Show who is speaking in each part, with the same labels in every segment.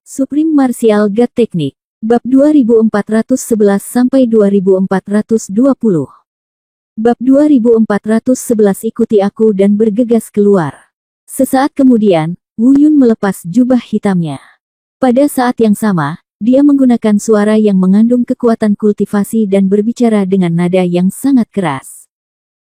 Speaker 1: Supreme Martial God Technique. Bab 2411-2420. Bab 2411 ikuti aku dan bergegas keluar. Sesaat kemudian, Wu Yun melepas jubah hitamnya. Pada saat yang sama, dia menggunakan suara yang mengandung kekuatan kultivasi dan berbicara dengan nada yang sangat keras.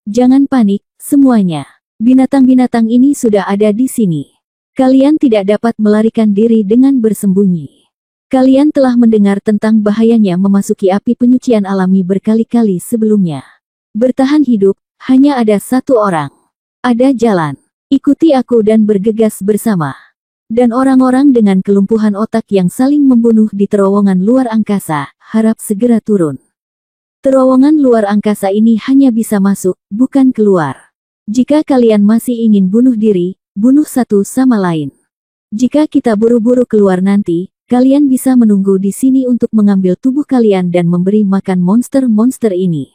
Speaker 1: Jangan panik, semuanya. Binatang-binatang ini sudah ada di sini. Kalian tidak dapat melarikan diri dengan bersembunyi. Kalian telah mendengar tentang bahayanya memasuki api penyucian alami berkali-kali sebelumnya. Bertahan hidup, hanya ada satu orang. Ada jalan. Ikuti aku dan bergegas bersama. Dan orang-orang dengan kelumpuhan otak yang saling membunuh di terowongan luar angkasa, harap segera turun. Terowongan luar angkasa ini hanya bisa masuk, bukan keluar. Jika kalian masih ingin bunuh diri, bunuh satu sama lain. Jika kita buru-buru keluar nanti, kalian bisa menunggu di sini untuk mengambil tubuh kalian dan memberi makan monster-monster ini.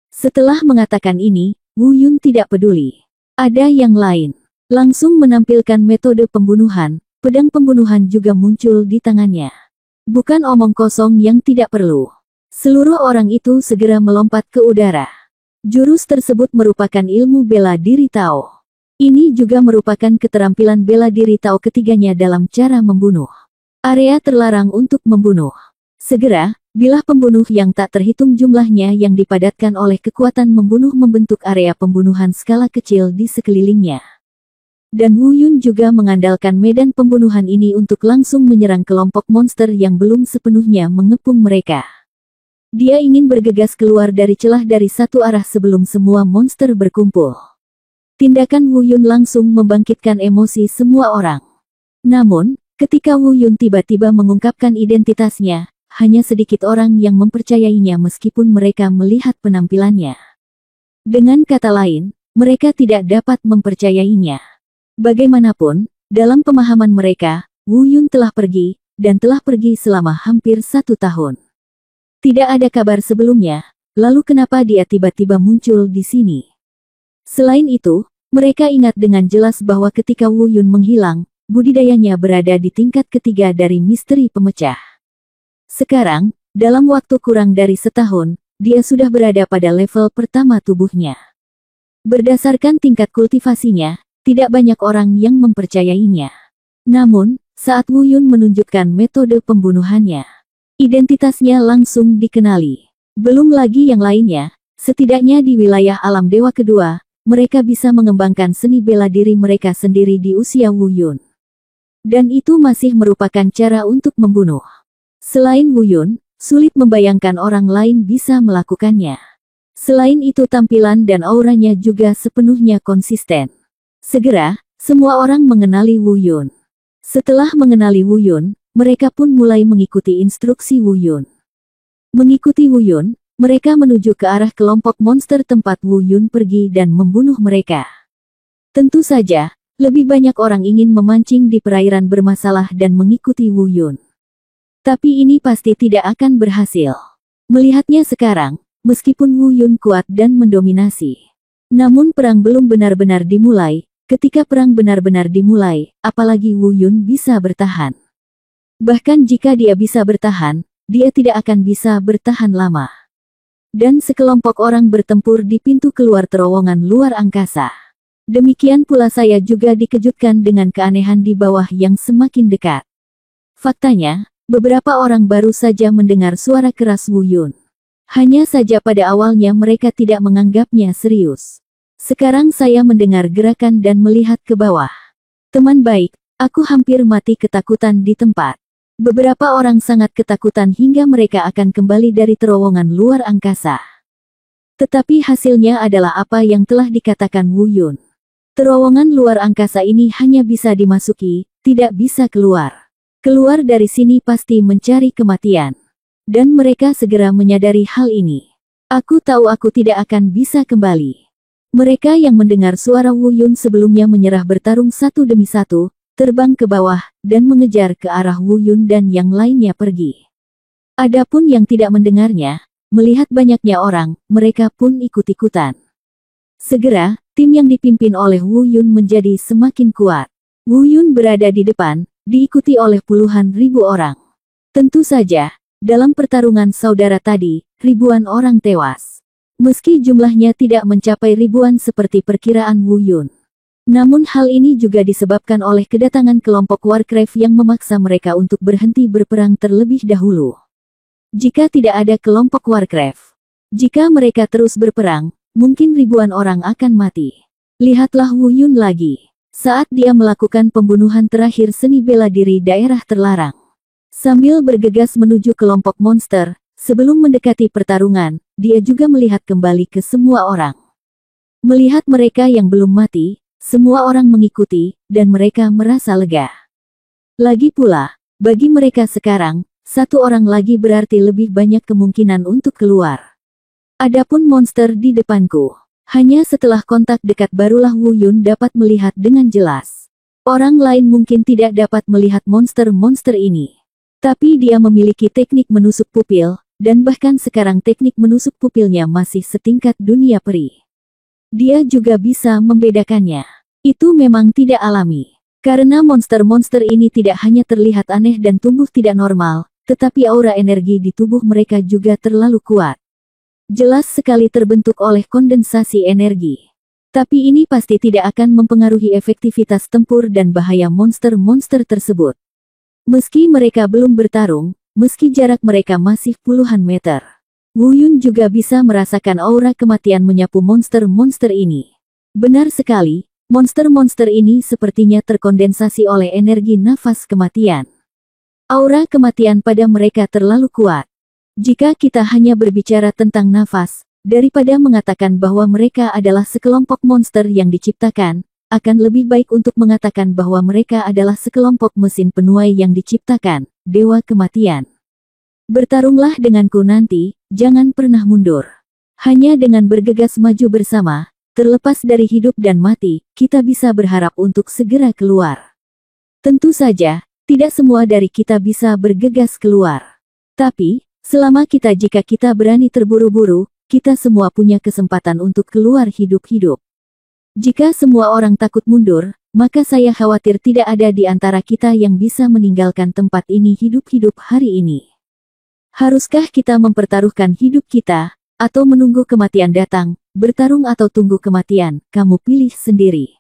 Speaker 1: Setelah mengatakan ini, Wu Yun tidak peduli. Ada yang lain. Langsung menampilkan metode pembunuhan, pedang pembunuhan juga muncul di tangannya. Bukan omong kosong yang tidak perlu. Seluruh orang itu segera melompat ke udara. Jurus tersebut merupakan ilmu bela diri Tao. Ini juga merupakan keterampilan bela diri Tao ketiganya dalam cara membunuh. Area terlarang untuk membunuh. Segera, bilah pembunuh yang tak terhitung jumlahnya yang dipadatkan oleh kekuatan membunuh membentuk area pembunuhan skala kecil di sekelilingnya. Dan Wu Yun juga mengandalkan medan pembunuhan ini untuk langsung menyerang kelompok monster yang belum sepenuhnya mengepung mereka. Dia ingin bergegas keluar dari celah dari satu arah sebelum semua monster berkumpul. Tindakan Wu Yun langsung membangkitkan emosi semua orang. Namun, ketika Wu Yun tiba-tiba mengungkapkan identitasnya, hanya sedikit orang yang mempercayainya meskipun mereka melihat penampilannya. Dengan kata lain, mereka tidak dapat mempercayainya. Bagaimanapun, dalam pemahaman mereka, Wu Yun telah pergi, dan telah pergi selama hampir 1 tahun. Tidak ada kabar sebelumnya, lalu kenapa dia tiba-tiba muncul di sini? Selain itu, mereka ingat dengan jelas bahwa ketika Wu Yun menghilang, budidayanya berada di tingkat ketiga dari misteri pemecah. Sekarang, dalam waktu kurang dari setahun, dia sudah berada pada level pertama tubuhnya. Berdasarkan tingkat kultivasinya, tidak banyak orang yang mempercayainya. Namun, saat Wu Yun menunjukkan metode pembunuhannya, identitasnya langsung dikenali. Belum lagi yang lainnya, setidaknya di wilayah alam dewa kedua, mereka bisa mengembangkan seni bela diri mereka sendiri di usia Wu Yun. Dan itu masih merupakan cara untuk membunuh. Selain Wu Yun, sulit membayangkan orang lain bisa melakukannya. Selain itu tampilan dan auranya juga sepenuhnya konsisten. Segera, semua orang mengenali Wu Yun. Setelah mengenali Wu Yun, mereka pun mulai mengikuti instruksi Wu Yun. Mengikuti Wu Yun, mereka menuju ke arah kelompok monster tempat Wu Yun pergi dan membunuh mereka. Tentu saja, lebih banyak orang ingin memancing di perairan bermasalah dan mengikuti Wu Yun. Tapi ini pasti tidak akan berhasil. Melihatnya sekarang, meskipun Wu Yun kuat dan mendominasi. Namun perang belum benar-benar dimulai. Ketika perang benar-benar dimulai, apalagi Wu Yun bisa bertahan. Bahkan jika dia bisa bertahan, dia tidak akan bisa bertahan lama. Dan sekelompok orang bertempur di pintu keluar terowongan luar angkasa. Demikian pula saya juga dikejutkan dengan keanehan di bawah yang semakin dekat. Faktanya, beberapa orang baru saja mendengar suara keras Wu Yun. Hanya saja pada awalnya mereka tidak menganggapnya serius. Sekarang saya mendengar gerakan dan melihat ke bawah. Teman baik, aku hampir mati ketakutan di tempat. Beberapa orang sangat ketakutan hingga mereka akan kembali dari terowongan luar angkasa. Tetapi hasilnya adalah apa yang telah dikatakan Wu Yun. Terowongan luar angkasa ini hanya bisa dimasuki, tidak bisa keluar. Keluar dari sini pasti mencari kematian. Dan mereka segera menyadari hal ini. Aku tahu aku tidak akan bisa kembali. Mereka yang mendengar suara Wu Yun sebelumnya menyerah bertarung satu demi satu, terbang ke bawah, dan mengejar ke arah Wu Yun dan yang lainnya pergi. Adapun yang tidak mendengarnya, melihat banyaknya orang, mereka pun ikut-ikutan. Segera, tim yang dipimpin oleh Wu Yun menjadi semakin kuat. Wu Yun berada di depan, diikuti oleh puluhan ribu orang. Tentu saja, dalam pertarungan saudara tadi, ribuan orang tewas. Meski jumlahnya tidak mencapai ribuan seperti perkiraan Wu Yun. Namun hal ini juga disebabkan oleh kedatangan kelompok Warcraft yang memaksa mereka untuk berhenti berperang terlebih dahulu. Jika tidak ada kelompok Warcraft, jika mereka terus berperang, mungkin ribuan orang akan mati. Lihatlah Wu Yun lagi. Saat dia melakukan pembunuhan terakhir seni bela diri daerah terlarang. Sambil bergegas menuju kelompok monster, sebelum mendekati pertarungan, dia juga melihat kembali ke semua orang. Melihat mereka yang belum mati, semua orang mengikuti, dan mereka merasa lega. Lagi pula, bagi mereka sekarang, satu orang lagi berarti lebih banyak kemungkinan untuk keluar. Adapun monster di depanku. Hanya setelah kontak dekat barulah Wu Yun dapat melihat dengan jelas. Orang lain mungkin tidak dapat melihat monster-monster ini. Tapi dia memiliki teknik menusuk pupil, dan bahkan sekarang teknik menusuk pupilnya masih setingkat dunia peri. Dia juga bisa membedakannya. Itu memang tidak alami. Karena monster-monster ini tidak hanya terlihat aneh dan tumbuh tidak normal, tetapi aura energi di tubuh mereka juga terlalu kuat. Jelas sekali terbentuk oleh kondensasi energi. Tapi ini pasti tidak akan mempengaruhi efektivitas tempur dan bahaya monster-monster tersebut. Meski mereka belum bertarung, meski jarak mereka masih puluhan meter, Wu Yun juga bisa merasakan aura kematian menyapu monster-monster ini. Benar sekali, monster-monster ini sepertinya terkondensasi oleh energi nafas kematian. Aura kematian pada mereka terlalu kuat. Jika kita hanya berbicara tentang nafas, daripada mengatakan bahwa mereka adalah sekelompok monster yang diciptakan, akan lebih baik untuk mengatakan bahwa mereka adalah sekelompok mesin penuai yang diciptakan, dewa kematian. Bertarunglah denganku nanti, jangan pernah mundur. Hanya dengan bergegas maju bersama, terlepas dari hidup dan mati, kita bisa berharap untuk segera keluar. Tentu saja, tidak semua dari kita bisa bergegas keluar. Tapi, jika kita berani terburu-buru, kita semua punya kesempatan untuk keluar hidup-hidup. Jika semua orang takut mundur, maka saya khawatir tidak ada di antara kita yang bisa meninggalkan tempat ini hidup-hidup hari ini. Haruskah kita mempertaruhkan hidup kita, atau menunggu kematian datang, bertarung atau tunggu kematian, kamu pilih sendiri.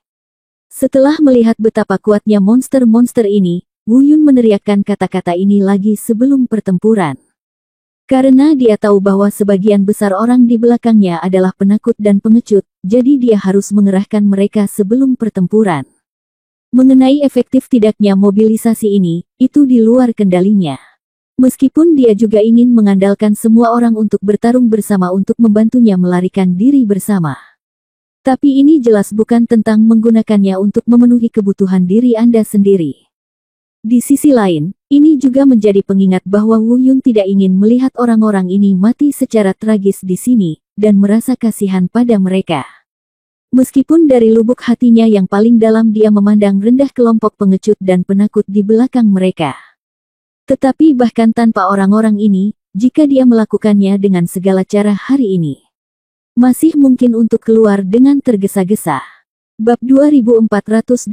Speaker 1: Setelah melihat betapa kuatnya monster-monster ini, Wu Yun meneriakkan kata-kata ini lagi sebelum pertempuran. Karena dia tahu bahwa sebagian besar orang di belakangnya adalah penakut dan pengecut, jadi dia harus mengerahkan mereka sebelum pertempuran. Mengenai efektif tidaknya mobilisasi ini, itu di luar kendalinya. Meskipun dia juga ingin mengandalkan semua orang untuk bertarung bersama untuk membantunya melarikan diri bersama. Tapi ini jelas bukan tentang menggunakannya untuk memenuhi kebutuhan diri Anda sendiri. Di sisi lain, ini juga menjadi pengingat bahwa Wu Yun tidak ingin melihat orang-orang ini mati secara tragis di sini, dan merasa kasihan pada mereka. Meskipun dari lubuk hatinya yang paling dalam dia memandang rendah kelompok pengecut dan penakut di belakang mereka. Tetapi bahkan tanpa orang-orang ini, jika dia melakukannya dengan segala cara hari ini, masih mungkin untuk keluar dengan tergesa-gesa. Bab 2412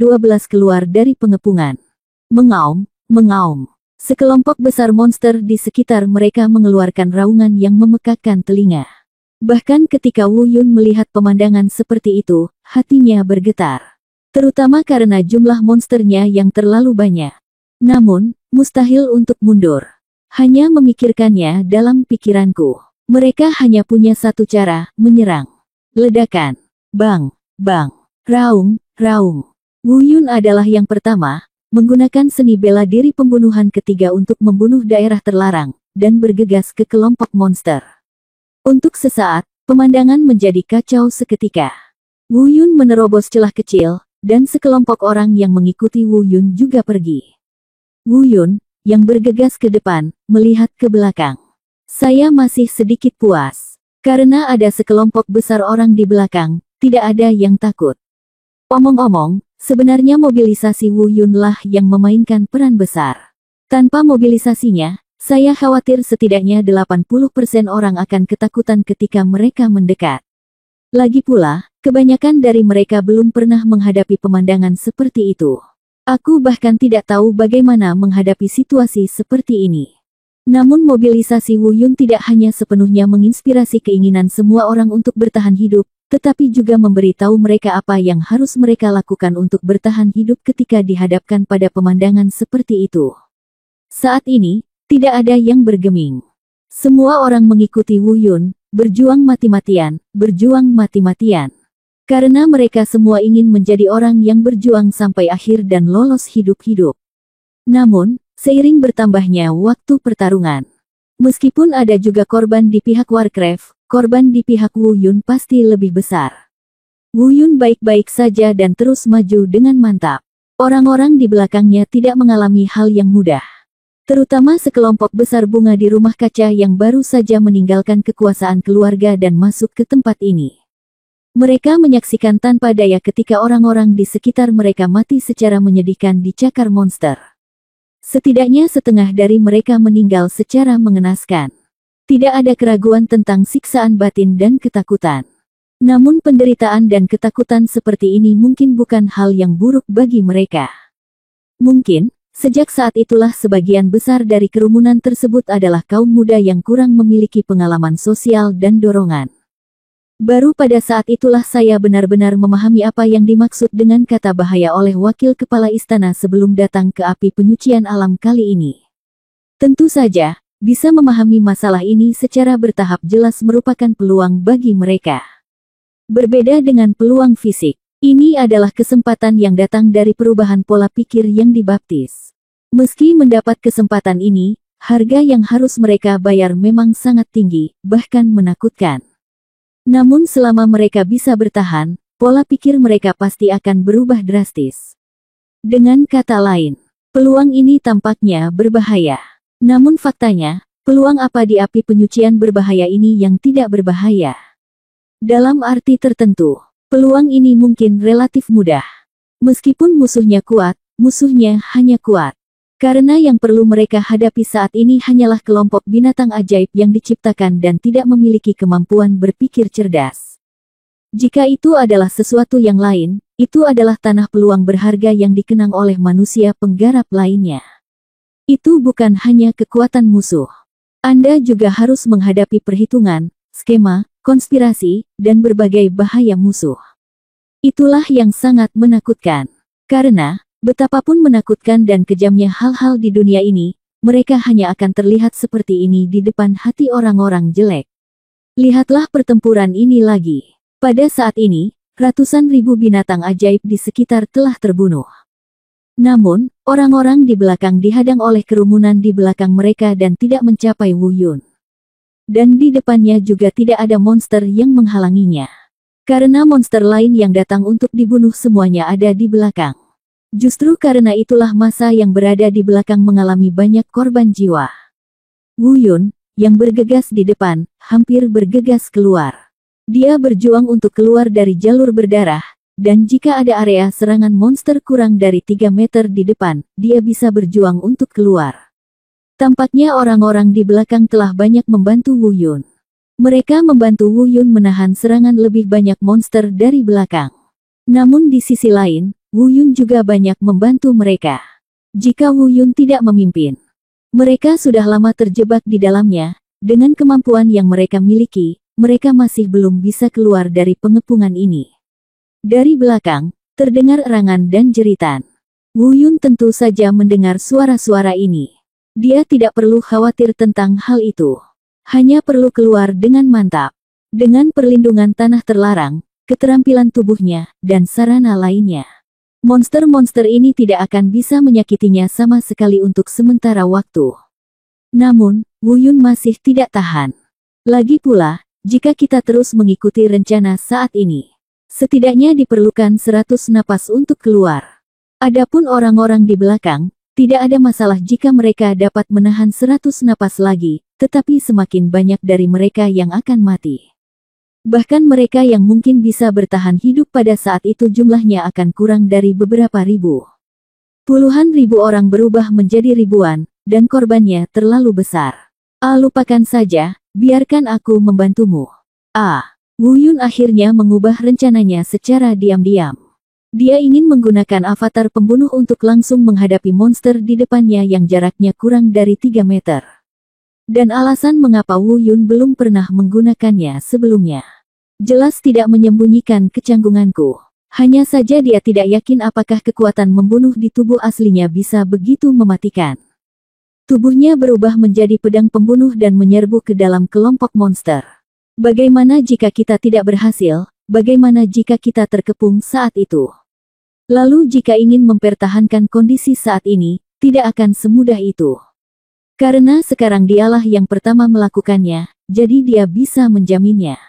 Speaker 1: keluar dari pengepungan. Mengaum, mengaum. Sekelompok besar monster di sekitar mereka mengeluarkan raungan yang memekakkan telinga. Bahkan ketika Wu Yun melihat pemandangan seperti itu, hatinya bergetar. Terutama karena jumlah monsternya yang terlalu banyak. Namun, mustahil untuk mundur. Hanya memikirkannya dalam pikiranku. Mereka hanya punya satu cara, menyerang. Ledakan. Bang, bang. Raung, raung. Wu Yun adalah yang pertama, menggunakan seni bela diri pembunuhan ketiga untuk membunuh daerah terlarang, dan bergegas ke kelompok monster. Untuk sesaat, pemandangan menjadi kacau seketika. Wu Yun menerobos celah kecil, dan sekelompok orang yang mengikuti Wu Yun juga pergi. Wu Yun, yang bergegas ke depan, melihat ke belakang. Saya masih sedikit puas. Karena ada sekelompok besar orang di belakang, tidak ada yang takut. Omong-omong, sebenarnya mobilisasi Wu Yun lah yang memainkan peran besar. Tanpa mobilisasinya, saya khawatir setidaknya 80% orang akan ketakutan ketika mereka mendekat. Lagi pula, kebanyakan dari mereka belum pernah menghadapi pemandangan seperti itu. Aku bahkan tidak tahu bagaimana menghadapi situasi seperti ini. Namun mobilisasi Wu Yun tidak hanya sepenuhnya menginspirasi keinginan semua orang untuk bertahan hidup, tetapi juga memberitahu mereka apa yang harus mereka lakukan untuk bertahan hidup ketika dihadapkan pada pemandangan seperti itu. Saat ini, tidak ada yang bergeming. Semua orang mengikuti Wu Yun, berjuang mati-matian, berjuang mati-matian. Karena mereka semua ingin menjadi orang yang berjuang sampai akhir dan lolos hidup-hidup. Namun, seiring bertambahnya waktu pertarungan, meskipun ada juga korban di pihak Warcraft, korban di pihak Wu Yun pasti lebih besar. Wu Yun baik-baik saja dan terus maju dengan mantap. Orang-orang di belakangnya tidak mengalami hal yang mudah. Terutama sekelompok besar bunga di rumah kaca yang baru saja meninggalkan kekuasaan keluarga dan masuk ke tempat ini. Mereka menyaksikan tanpa daya ketika orang-orang di sekitar mereka mati secara menyedihkan dicakar monster. Setidaknya setengah dari mereka meninggal secara mengenaskan. Tidak ada keraguan tentang siksaan batin dan ketakutan. Namun penderitaan dan ketakutan seperti ini mungkin bukan hal yang buruk bagi mereka. Mungkin, sejak saat itulah sebagian besar dari kerumunan tersebut adalah kaum muda yang kurang memiliki pengalaman sosial dan dorongan. Baru pada saat itulah saya benar-benar memahami apa yang dimaksud dengan kata bahaya oleh wakil kepala istana sebelum datang ke api penyucian alam kali ini. Tentu saja, bisa memahami masalah ini secara bertahap jelas merupakan peluang bagi mereka. Berbeda dengan peluang fisik, ini adalah kesempatan yang datang dari perubahan pola pikir yang dibaptis. Meski mendapat kesempatan ini, harga yang harus mereka bayar memang sangat tinggi, bahkan menakutkan. Namun selama mereka bisa bertahan, pola pikir mereka pasti akan berubah drastis. Dengan kata lain, peluang ini tampaknya berbahaya. Namun faktanya, peluang apa di api penyucian berbahaya ini yang tidak berbahaya? Dalam arti tertentu, peluang ini mungkin relatif mudah. Meskipun musuhnya kuat, musuhnya hanya kuat. Karena yang perlu mereka hadapi saat ini hanyalah kelompok binatang ajaib yang diciptakan dan tidak memiliki kemampuan berpikir cerdas. Jika itu adalah sesuatu yang lain, itu adalah tanah peluang berharga yang dikenang oleh manusia penggarap lainnya. Itu bukan hanya kekuatan musuh. Anda juga harus menghadapi perhitungan, skema, konspirasi, dan berbagai bahaya musuh. Itulah yang sangat menakutkan. Karena, betapapun menakutkan dan kejamnya hal-hal di dunia ini, mereka hanya akan terlihat seperti ini di depan hati orang-orang jelek. Lihatlah pertempuran ini lagi. Pada saat ini, ratusan ribu binatang ajaib di sekitar telah terbunuh. Namun, orang-orang di belakang dihadang oleh kerumunan di belakang mereka dan tidak mencapai Wu Yun. Dan di depannya juga tidak ada monster yang menghalanginya. Karena monster lain yang datang untuk dibunuh semuanya ada di belakang. Justru karena itulah masa yang berada di belakang mengalami banyak korban jiwa. Wu Yun, yang bergegas di depan, hampir bergegas keluar. Dia berjuang untuk keluar dari jalur berdarah, dan jika ada area serangan monster kurang dari 3 meter di depan, dia bisa berjuang untuk keluar. Tampaknya orang-orang di belakang telah banyak membantu Wu Yun. Mereka membantu Wu Yun menahan serangan lebih banyak monster dari belakang. Namun di sisi lain, Wu Yun juga banyak membantu mereka. Jika Wu Yun tidak memimpin, mereka sudah lama terjebak di dalamnya. Dengan kemampuan yang mereka miliki, mereka masih belum bisa keluar dari pengepungan ini. Dari belakang, terdengar erangan dan jeritan. Wu Yun tentu saja mendengar suara-suara ini. Dia tidak perlu khawatir tentang hal itu. Hanya perlu keluar dengan mantap. Dengan perlindungan tanah terlarang, keterampilan tubuhnya, dan sarana lainnya. Monster-monster ini tidak akan bisa menyakitinya sama sekali untuk sementara waktu. Namun, Wu Yun masih tidak tahan. Lagi pula, jika kita terus mengikuti rencana saat ini, setidaknya diperlukan 100 napas untuk keluar. Adapun orang-orang di belakang, tidak ada masalah jika mereka dapat menahan 100 napas lagi, tetapi semakin banyak dari mereka yang akan mati. Bahkan mereka yang mungkin bisa bertahan hidup pada saat itu jumlahnya akan kurang dari beberapa ribu. Puluhan ribu orang berubah menjadi ribuan, dan korbannya terlalu besar. Lupakan saja, biarkan aku membantumu. Wu Yun akhirnya mengubah rencananya secara diam-diam. Dia ingin menggunakan avatar pembunuh untuk langsung menghadapi monster di depannya yang jaraknya kurang dari 3 meter. Dan alasan mengapa Wu Yun belum pernah menggunakannya sebelumnya jelas tidak menyembunyikan kecanggunganku. Hanya saja dia tidak yakin apakah kekuatan membunuh di tubuh aslinya bisa begitu mematikan. Tubuhnya berubah menjadi pedang pembunuh dan menyerbu ke dalam kelompok monster. Bagaimana jika kita tidak berhasil? Bagaimana jika kita terkepung saat itu? Lalu jika ingin mempertahankan kondisi saat ini, tidak akan semudah itu. Karena sekarang dialah yang pertama melakukannya, jadi dia bisa menjaminnya.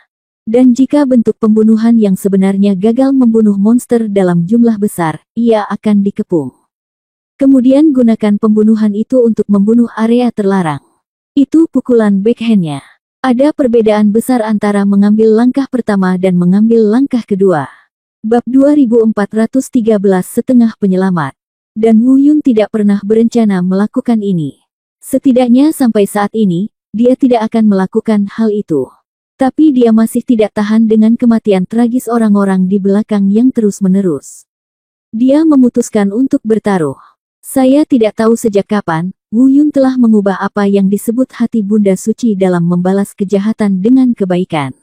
Speaker 1: Dan jika bentuk pembunuhan yang sebenarnya gagal membunuh monster dalam jumlah besar, ia akan dikepung. Kemudian gunakan pembunuhan itu untuk membunuh area terlarang. Itu pukulan backhandnya. Ada perbedaan besar antara mengambil langkah pertama dan mengambil langkah kedua. Bab 2413 Setengah Penyelamat. Dan Wu Yun tidak pernah berencana melakukan ini. Setidaknya sampai saat ini, dia tidak akan melakukan hal itu. Tapi dia masih tidak tahan dengan kematian tragis orang-orang di belakang yang terus-menerus. Dia memutuskan untuk bertaruh. Saya tidak tahu sejak kapan, Wu Yun telah mengubah apa yang disebut hati Bunda Suci dalam membalas kejahatan dengan kebaikan.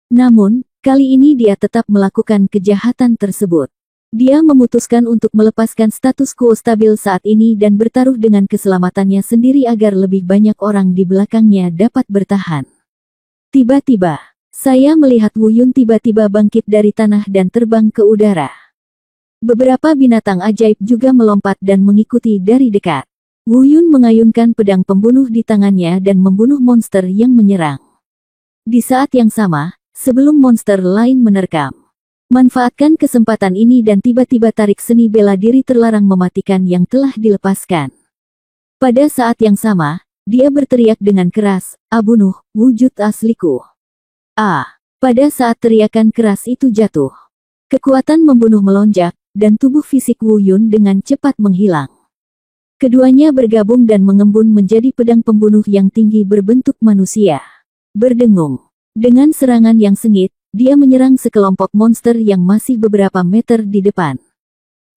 Speaker 1: Namun, kali ini dia tetap melakukan kejahatan tersebut. Dia memutuskan untuk melepaskan status quo stabil saat ini dan bertaruh dengan keselamatannya sendiri agar lebih banyak orang di belakangnya dapat bertahan. Tiba-tiba, saya melihat Wu Yun tiba-tiba bangkit dari tanah dan terbang ke udara. Beberapa binatang ajaib juga melompat dan mengikuti dari dekat. Wu Yun mengayunkan pedang pembunuh di tangannya dan membunuh monster yang menyerang. Di saat yang sama, sebelum monster lain menerkam. Manfaatkan kesempatan ini dan tiba-tiba tarik seni bela diri terlarang mematikan yang telah dilepaskan. Pada saat yang sama, dia berteriak dengan keras, "Abunuh, wujud asliku." Pada saat teriakan keras itu jatuh, kekuatan membunuh melonjak, dan tubuh fisik Wu Yun dengan cepat menghilang. Keduanya bergabung dan mengembun menjadi pedang pembunuh yang tinggi berbentuk manusia. Berdengung. Dengan serangan yang sengit, dia menyerang sekelompok monster yang masih beberapa meter di depan.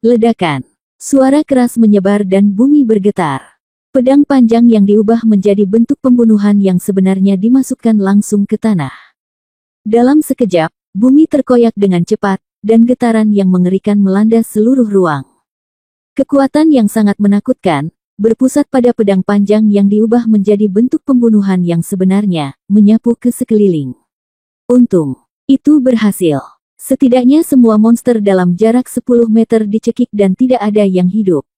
Speaker 1: Ledakan. Suara keras menyebar dan bumi bergetar. Pedang panjang yang diubah menjadi bentuk pembunuhan yang sebenarnya dimasukkan langsung ke tanah. Dalam sekejap, bumi terkoyak dengan cepat, dan getaran yang mengerikan melanda seluruh ruang. Kekuatan yang sangat menakutkan, berpusat pada pedang panjang yang diubah menjadi bentuk pembunuhan yang sebenarnya, menyapu ke sekeliling. Untung, itu berhasil. Setidaknya semua monster dalam jarak 10 meter dicekik dan tidak ada yang hidup.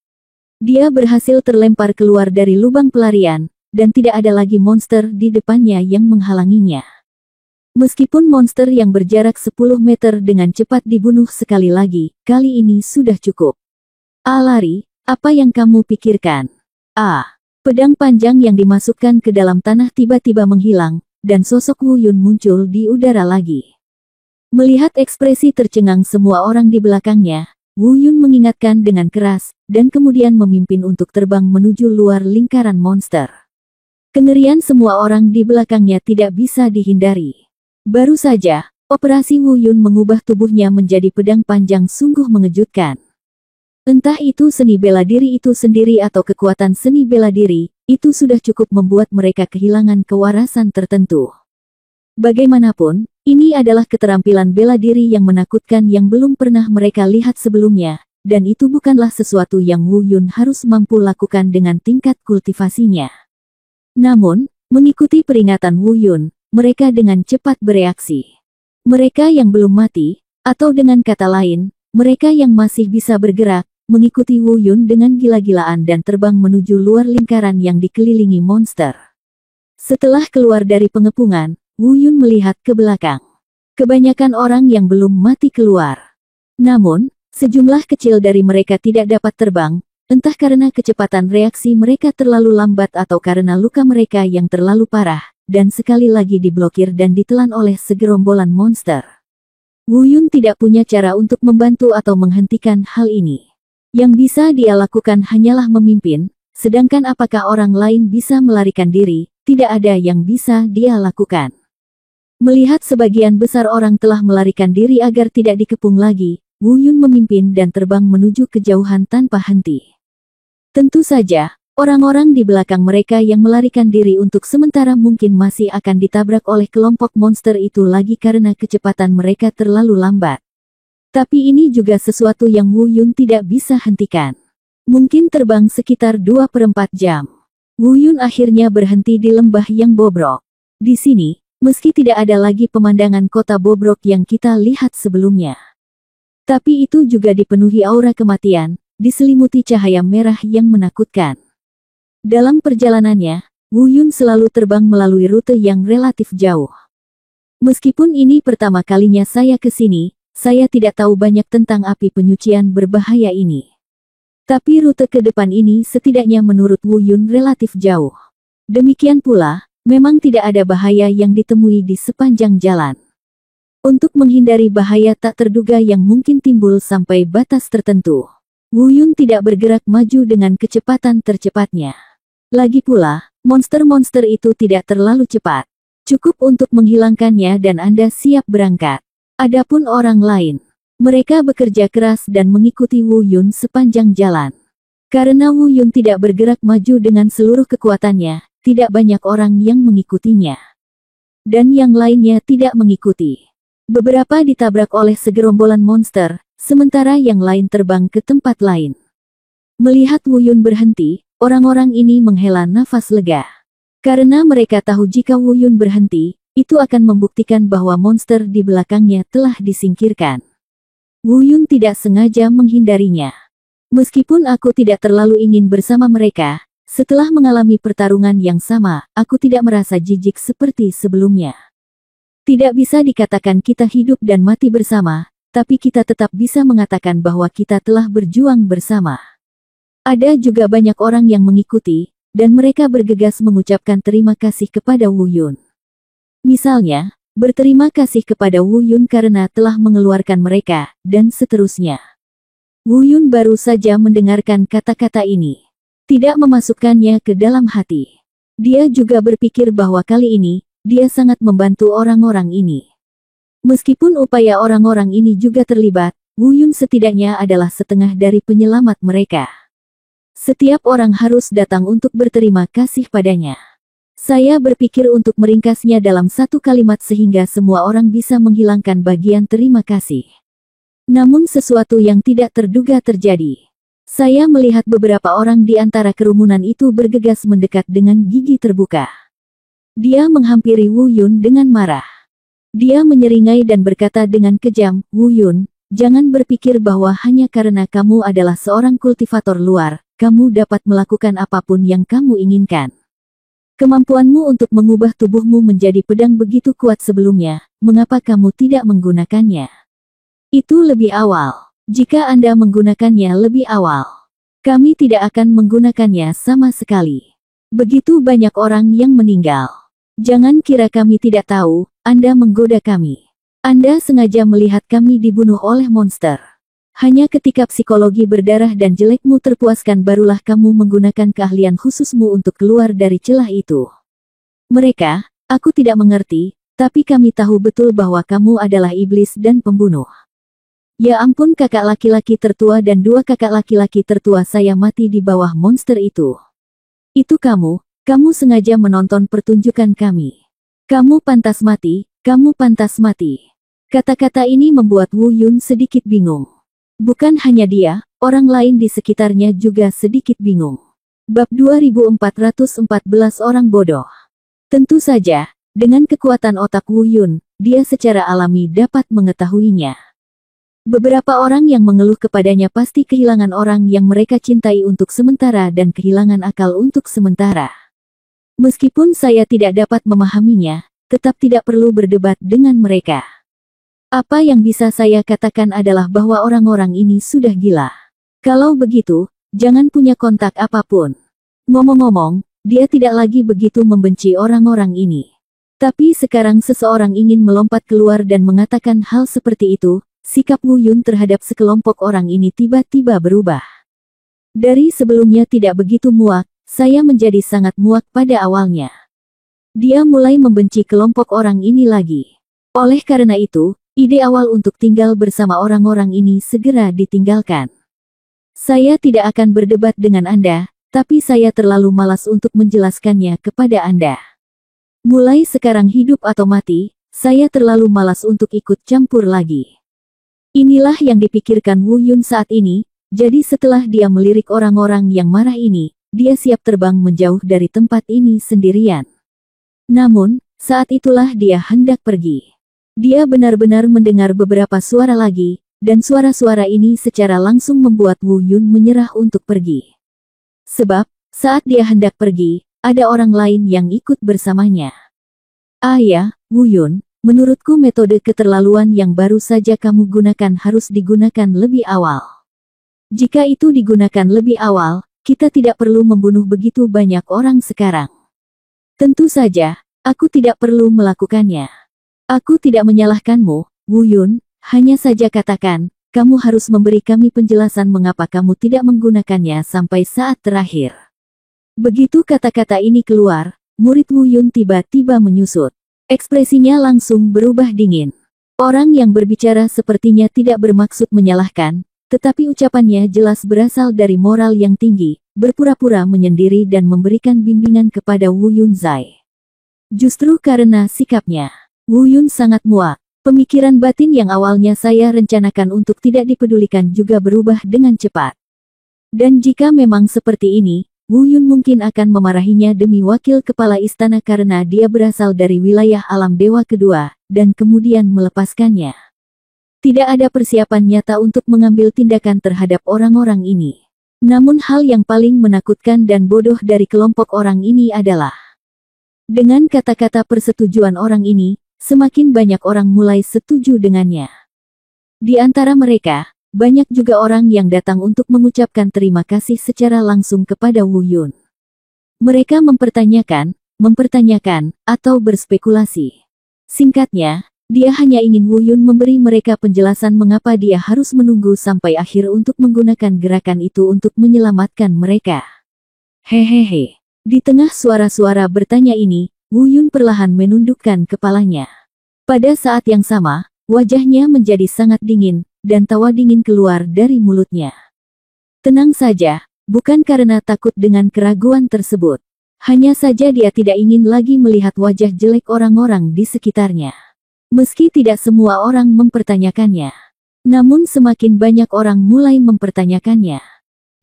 Speaker 1: Dia berhasil terlempar keluar dari lubang pelarian, dan tidak ada lagi monster di depannya yang menghalanginya. Meskipun monster yang berjarak 10 meter dengan cepat dibunuh sekali lagi, kali ini sudah cukup. Lari, apa yang kamu pikirkan? Pedang panjang yang dimasukkan ke dalam tanah tiba-tiba menghilang, dan sosok Wu Yun muncul di udara lagi. Melihat ekspresi tercengang semua orang di belakangnya, Wu Yun mengingatkan dengan keras, dan kemudian memimpin untuk terbang menuju luar lingkaran monster. Kengerian semua orang di belakangnya tidak bisa dihindari. Baru saja, operasi Wu Yun mengubah tubuhnya menjadi pedang panjang sungguh mengejutkan. Entah itu seni bela diri itu sendiri atau kekuatan seni bela diri, itu sudah cukup membuat mereka kehilangan kewarasan tertentu. Bagaimanapun, ini adalah keterampilan bela diri yang menakutkan yang belum pernah mereka lihat sebelumnya, dan itu bukanlah sesuatu yang Wu Yun harus mampu lakukan dengan tingkat kultivasinya. Namun, mengikuti peringatan Wu Yun, mereka dengan cepat bereaksi. Mereka yang belum mati, atau dengan kata lain, mereka yang masih bisa bergerak, mengikuti Wu Yun dengan gila-gilaan dan terbang menuju luar lingkaran yang dikelilingi monster. Setelah keluar dari pengepungan, Wu Yun melihat ke belakang. Kebanyakan orang yang belum mati keluar. Namun, sejumlah kecil dari mereka tidak dapat terbang, entah karena kecepatan reaksi mereka terlalu lambat atau karena luka mereka yang terlalu parah, dan sekali lagi diblokir dan ditelan oleh segerombolan monster. Wu Yun tidak punya cara untuk membantu atau menghentikan hal ini. Yang bisa dia lakukan hanyalah memimpin, sedangkan apakah orang lain bisa melarikan diri, tidak ada yang bisa dia lakukan. Melihat sebagian besar orang telah melarikan diri agar tidak dikepung lagi, Wu Yun memimpin dan terbang menuju kejauhan tanpa henti. Tentu saja, orang-orang di belakang mereka yang melarikan diri untuk sementara mungkin masih akan ditabrak oleh kelompok monster itu lagi karena kecepatan mereka terlalu lambat. Tapi ini juga sesuatu yang Wu Yun tidak bisa hentikan. Mungkin terbang sekitar 2/4 jam. Wu Yun akhirnya berhenti di lembah yang bobrok. Di sini, meski tidak ada lagi pemandangan kota bobrok yang kita lihat sebelumnya. Tapi itu juga dipenuhi aura kematian, diselimuti cahaya merah yang menakutkan. Dalam perjalanannya, Wu Yun selalu terbang melalui rute yang relatif jauh. Meskipun ini pertama kalinya saya ke sini, saya tidak tahu banyak tentang api penyucian berbahaya ini. Tapi rute ke depan ini setidaknya menurut Wu Yun relatif jauh. Demikian pula, memang tidak ada bahaya yang ditemui di sepanjang jalan. Untuk menghindari bahaya tak terduga yang mungkin timbul sampai batas tertentu, Wu Yun tidak bergerak maju dengan kecepatan tercepatnya. Lagi pula, monster-monster itu tidak terlalu cepat. Cukup untuk menghilangkannya dan Anda siap berangkat. Adapun orang lain, mereka bekerja keras dan mengikuti Wu Yun sepanjang jalan. Karena Wu Yun tidak bergerak maju dengan seluruh kekuatannya, tidak banyak orang yang mengikutinya. Dan yang lainnya tidak mengikuti. Beberapa ditabrak oleh segerombolan monster, sementara yang lain terbang ke tempat lain. Melihat Wu Yun berhenti, orang-orang ini menghela nafas lega. Karena mereka tahu jika Wu Yun berhenti, itu akan membuktikan bahwa monster di belakangnya telah disingkirkan. Wu Yun tidak sengaja menghindarinya. Meskipun aku tidak terlalu ingin bersama mereka, setelah mengalami pertarungan yang sama, aku tidak merasa jijik seperti sebelumnya. Tidak bisa dikatakan kita hidup dan mati bersama, tapi kita tetap bisa mengatakan bahwa kita telah berjuang bersama. Ada juga banyak orang yang mengikuti, dan mereka bergegas mengucapkan terima kasih kepada Wu Yun. Misalnya, berterima kasih kepada Wu Yun karena telah mengeluarkan mereka, dan seterusnya. Wu Yun baru saja mendengarkan kata-kata ini. Tidak memasukkannya ke dalam hati. Dia juga berpikir bahwa kali ini, dia sangat membantu orang-orang ini. Meskipun upaya orang-orang ini juga terlibat, Wu Yun setidaknya adalah setengah dari penyelamat mereka. Setiap orang harus datang untuk berterima kasih padanya. Saya berpikir untuk meringkasnya dalam satu kalimat sehingga semua orang bisa menghilangkan bagian terima kasih. Namun sesuatu yang tidak terduga terjadi. Saya melihat beberapa orang di antara kerumunan itu bergegas mendekat dengan gigi terbuka. Dia menghampiri Wu Yun dengan marah. Dia menyeringai dan berkata dengan kejam, "Wu Yun, jangan berpikir bahwa hanya karena kamu adalah seorang kultivator luar, kamu dapat melakukan apapun yang kamu inginkan. Kemampuanmu untuk mengubah tubuhmu menjadi pedang begitu kuat sebelumnya, mengapa kamu tidak menggunakannya? Itu lebih awal. Jika Anda menggunakannya lebih awal, kami tidak akan menggunakannya sama sekali. Begitu banyak orang yang meninggal. Jangan kira kami tidak tahu, Anda menggoda kami. Anda sengaja melihat kami dibunuh oleh monster. Hanya ketika psikologi berdarah dan jelekmu terpuaskan barulah kamu menggunakan keahlian khususmu untuk keluar dari celah itu. Mereka, aku tidak mengerti, tapi kami tahu betul bahwa kamu adalah iblis dan pembunuh. Ya ampun, kakak laki-laki tertua dan dua kakak laki-laki tertua saya mati di bawah monster itu. Itu kamu sengaja menonton pertunjukan kami. Kamu pantas mati, kamu pantas mati." Kata-kata ini membuat Wu Yun sedikit bingung. Bukan hanya dia, orang lain di sekitarnya juga sedikit bingung. Bab 2414 Orang Bodoh. Tentu saja, dengan kekuatan otak Wu Yun, dia secara alami dapat mengetahuinya. Beberapa orang yang mengeluh kepadanya pasti kehilangan orang yang mereka cintai untuk sementara dan kehilangan akal untuk sementara. Meskipun saya tidak dapat memahaminya, tetap tidak perlu berdebat dengan mereka. Apa yang bisa saya katakan adalah bahwa orang-orang ini sudah gila. Kalau begitu, jangan punya kontak apapun. Ngomong-ngomong, dia tidak lagi begitu membenci orang-orang ini. Tapi sekarang seseorang ingin melompat keluar dan mengatakan hal seperti itu, sikap Wu Yun terhadap sekelompok orang ini tiba-tiba berubah. Dari sebelumnya tidak begitu muak, saya menjadi sangat muak pada awalnya. Dia mulai membenci kelompok orang ini lagi. Oleh karena itu, Ide awal untuk tinggal bersama orang-orang ini segera ditinggalkan. Saya tidak akan berdebat dengan Anda, tapi saya terlalu malas untuk menjelaskannya kepada Anda. Mulai sekarang hidup atau mati, saya terlalu malas untuk ikut campur lagi. Inilah yang dipikirkan Wu Yun saat ini, jadi setelah dia melirik orang-orang yang marah ini, dia siap terbang menjauh dari tempat ini sendirian. Namun, saat itulah dia hendak pergi. Dia benar-benar mendengar beberapa suara lagi, dan suara-suara ini secara langsung membuat Wu Yun menyerah untuk pergi. Sebab, saat dia hendak pergi, ada orang lain yang ikut bersamanya. Ah ya, Wu Yun, menurutku metode keterlaluan yang baru saja kamu gunakan harus digunakan lebih awal. Jika itu digunakan lebih awal, kita tidak perlu membunuh begitu banyak orang sekarang. Tentu saja, aku tidak perlu melakukannya. Aku tidak menyalahkanmu, Wu Yun, hanya saja katakan, kamu harus memberi kami penjelasan mengapa kamu tidak menggunakannya sampai saat terakhir. Begitu kata-kata ini keluar, murid Wu Yun tiba-tiba menyusut. Ekspresinya langsung berubah dingin. Orang yang berbicara sepertinya tidak bermaksud menyalahkan, tetapi ucapannya jelas berasal dari moral yang tinggi, berpura-pura menyendiri dan memberikan bimbingan kepada Wu Yun Zai. Justru karena sikapnya, Wu Yun sangat muak. Pemikiran batin yang awalnya saya rencanakan untuk tidak dipedulikan juga berubah dengan cepat. Dan jika memang seperti ini, Wu Yun mungkin akan memarahinya demi wakil kepala istana karena dia berasal dari wilayah alam dewa kedua, dan kemudian melepaskannya. Tidak ada persiapan nyata untuk mengambil tindakan terhadap orang-orang ini. Namun hal yang paling menakutkan dan bodoh dari kelompok orang ini adalah, dengan kata-kata persetujuan orang ini, semakin banyak orang mulai setuju dengannya. Di antara mereka, banyak juga orang yang datang untuk mengucapkan terima kasih secara langsung kepada Wu Yun. Mereka mempertanyakan, atau berspekulasi. Singkatnya, dia hanya ingin Wu Yun memberi mereka penjelasan mengapa dia harus menunggu sampai akhir untuk menggunakan gerakan itu untuk menyelamatkan mereka. Hehehe. Di tengah suara-suara bertanya ini, Wu Yun perlahan menundukkan kepalanya. Pada saat yang sama, wajahnya menjadi sangat dingin, dan tawa dingin keluar dari mulutnya. Tenang saja, bukan karena takut dengan keraguan tersebut. Hanya saja dia tidak ingin lagi melihat wajah jelek orang-orang di sekitarnya. Meski tidak semua orang mempertanyakannya. Namun semakin banyak orang mulai mempertanyakannya.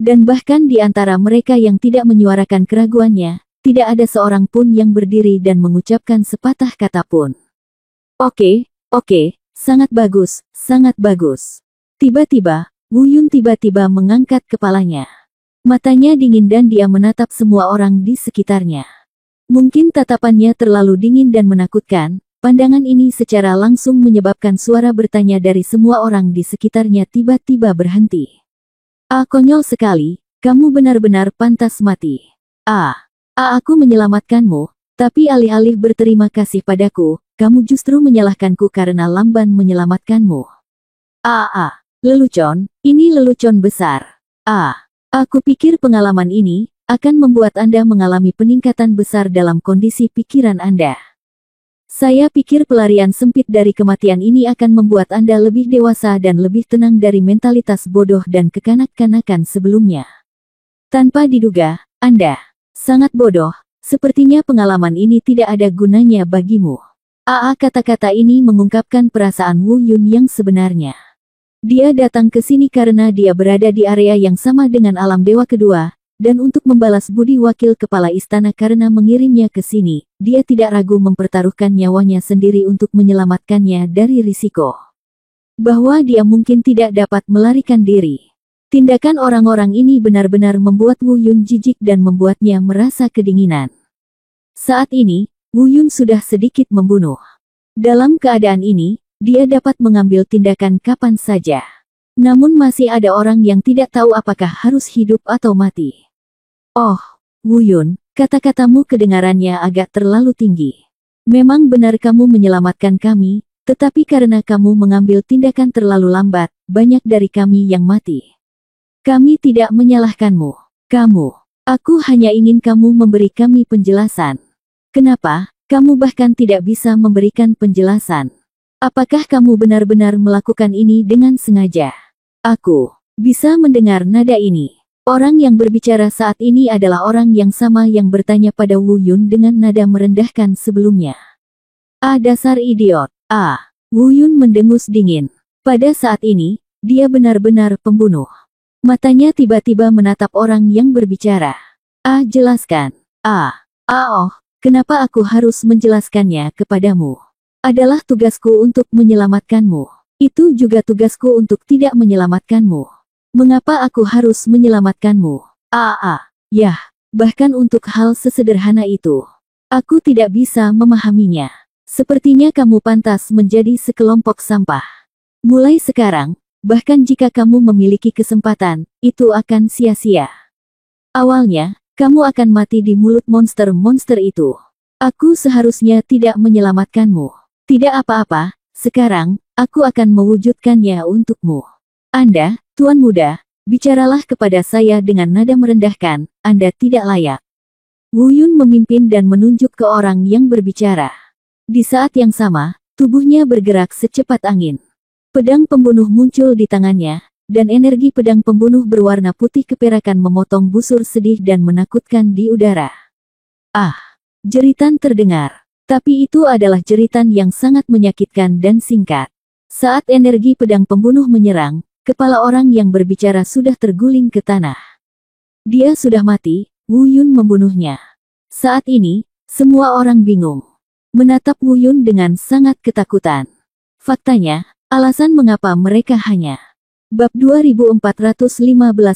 Speaker 1: Dan bahkan di antara mereka yang tidak menyuarakan keraguannya, tidak ada seorang pun yang berdiri dan mengucapkan sepatah kata pun. Oke, sangat bagus, sangat bagus. Tiba-tiba, Wu Yun tiba-tiba mengangkat kepalanya. Matanya dingin dan dia menatap semua orang di sekitarnya. Mungkin tatapannya terlalu dingin dan menakutkan, pandangan ini secara langsung menyebabkan suara bertanya dari semua orang di sekitarnya tiba-tiba berhenti. Ah, konyol sekali, kamu benar-benar pantas mati. Aku menyelamatkanmu, tapi alih-alih berterima kasih padaku, kamu justru menyalahkanku karena lamban menyelamatkanmu. Lelucon, ini lelucon besar. Aku pikir pengalaman ini akan membuat Anda mengalami peningkatan besar dalam kondisi pikiran Anda. Saya pikir pelarian sempit dari kematian ini akan membuat Anda lebih dewasa dan lebih tenang dari mentalitas bodoh dan kekanak-kanakan sebelumnya. Tanpa diduga, Anda sangat bodoh, sepertinya pengalaman ini tidak ada gunanya bagimu. Kata-kata ini mengungkapkan perasaan Wu Yun yang sebenarnya. Dia datang ke sini karena dia berada di area yang sama dengan alam dewa kedua, dan untuk membalas budi wakil kepala istana karena mengirimnya ke sini, dia tidak ragu mempertaruhkan nyawanya sendiri untuk menyelamatkannya dari risiko. Bahwa dia mungkin tidak dapat melarikan diri. Tindakan orang-orang ini benar-benar membuat Wu Yun jijik dan membuatnya merasa kedinginan. Saat ini, Wu Yun sudah sedikit membunuh. Dalam keadaan ini, dia dapat mengambil tindakan kapan saja. Namun masih ada orang yang tidak tahu apakah harus hidup atau mati. Oh, Wu Yun, kata-katamu kedengarannya agak terlalu tinggi. Memang benar kamu menyelamatkan kami, tetapi karena kamu mengambil tindakan terlalu lambat, banyak dari kami yang mati. Kami tidak menyalahkanmu. Aku hanya ingin kamu memberi kami penjelasan. Kenapa, kamu bahkan tidak bisa memberikan penjelasan? Apakah kamu benar-benar melakukan ini dengan sengaja? Aku bisa mendengar nada ini. Orang yang berbicara saat ini adalah orang yang sama yang bertanya pada Wu Yun dengan nada merendahkan sebelumnya. Ah, dasar idiot. Ah, Wu Yun mendengus dingin. Pada saat ini, dia benar-benar pembunuh. Matanya tiba-tiba menatap orang yang berbicara. Ah, jelaskan. Oh, kenapa aku harus menjelaskannya kepadamu? Adalah tugasku untuk menyelamatkanmu. Itu juga tugasku untuk tidak menyelamatkanmu. Mengapa aku harus menyelamatkanmu? Yah, bahkan untuk hal sesederhana itu. Aku tidak bisa memahaminya. Sepertinya kamu pantas menjadi sekelompok sampah. Mulai sekarang, bahkan jika kamu memiliki kesempatan, itu akan sia-sia. Awalnya, kamu akan mati di mulut monster-monster itu. Aku seharusnya tidak menyelamatkanmu. Tidak apa-apa, sekarang, aku akan mewujudkannya untukmu. Anda, Tuan Muda, bicaralah kepada saya dengan nada merendahkan, Anda tidak layak. Wu Yun memimpin dan menunjuk ke orang yang berbicara. Di saat yang sama, tubuhnya bergerak secepat angin. Pedang pembunuh muncul di tangannya, dan energi pedang pembunuh berwarna putih keperakan memotong busur sedih dan menakutkan di udara. Ah! Jeritan terdengar. Tapi itu adalah jeritan yang sangat menyakitkan dan singkat. Saat energi pedang pembunuh menyerang, kepala orang yang berbicara sudah terguling ke tanah. Dia sudah mati, Wu Yun membunuhnya. Saat ini, semua orang bingung. Menatap Wu Yun dengan sangat ketakutan. Faktanya, alasan mengapa mereka hanya Bab 2415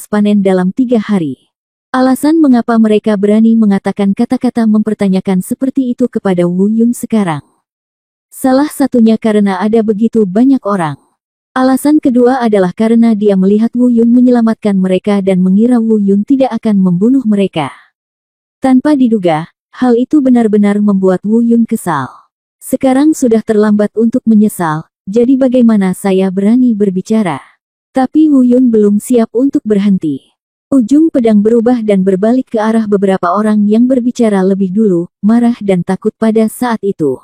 Speaker 1: panen dalam 3 hari. Alasan mengapa mereka berani mengatakan kata-kata mempertanyakan seperti itu kepada Wu Yun sekarang. Salah satunya karena ada begitu banyak orang. Alasan kedua adalah karena dia melihat Wu Yun menyelamatkan mereka dan mengira Wu Yun tidak akan membunuh mereka. Tanpa diduga, hal itu benar-benar membuat Wu Yun kesal. Sekarang sudah terlambat untuk menyesal. Jadi bagaimana saya berani berbicara? Tapi Wu Yun belum siap untuk berhenti. Ujung pedang berubah dan berbalik ke arah beberapa orang yang berbicara lebih dulu, marah dan takut pada saat itu.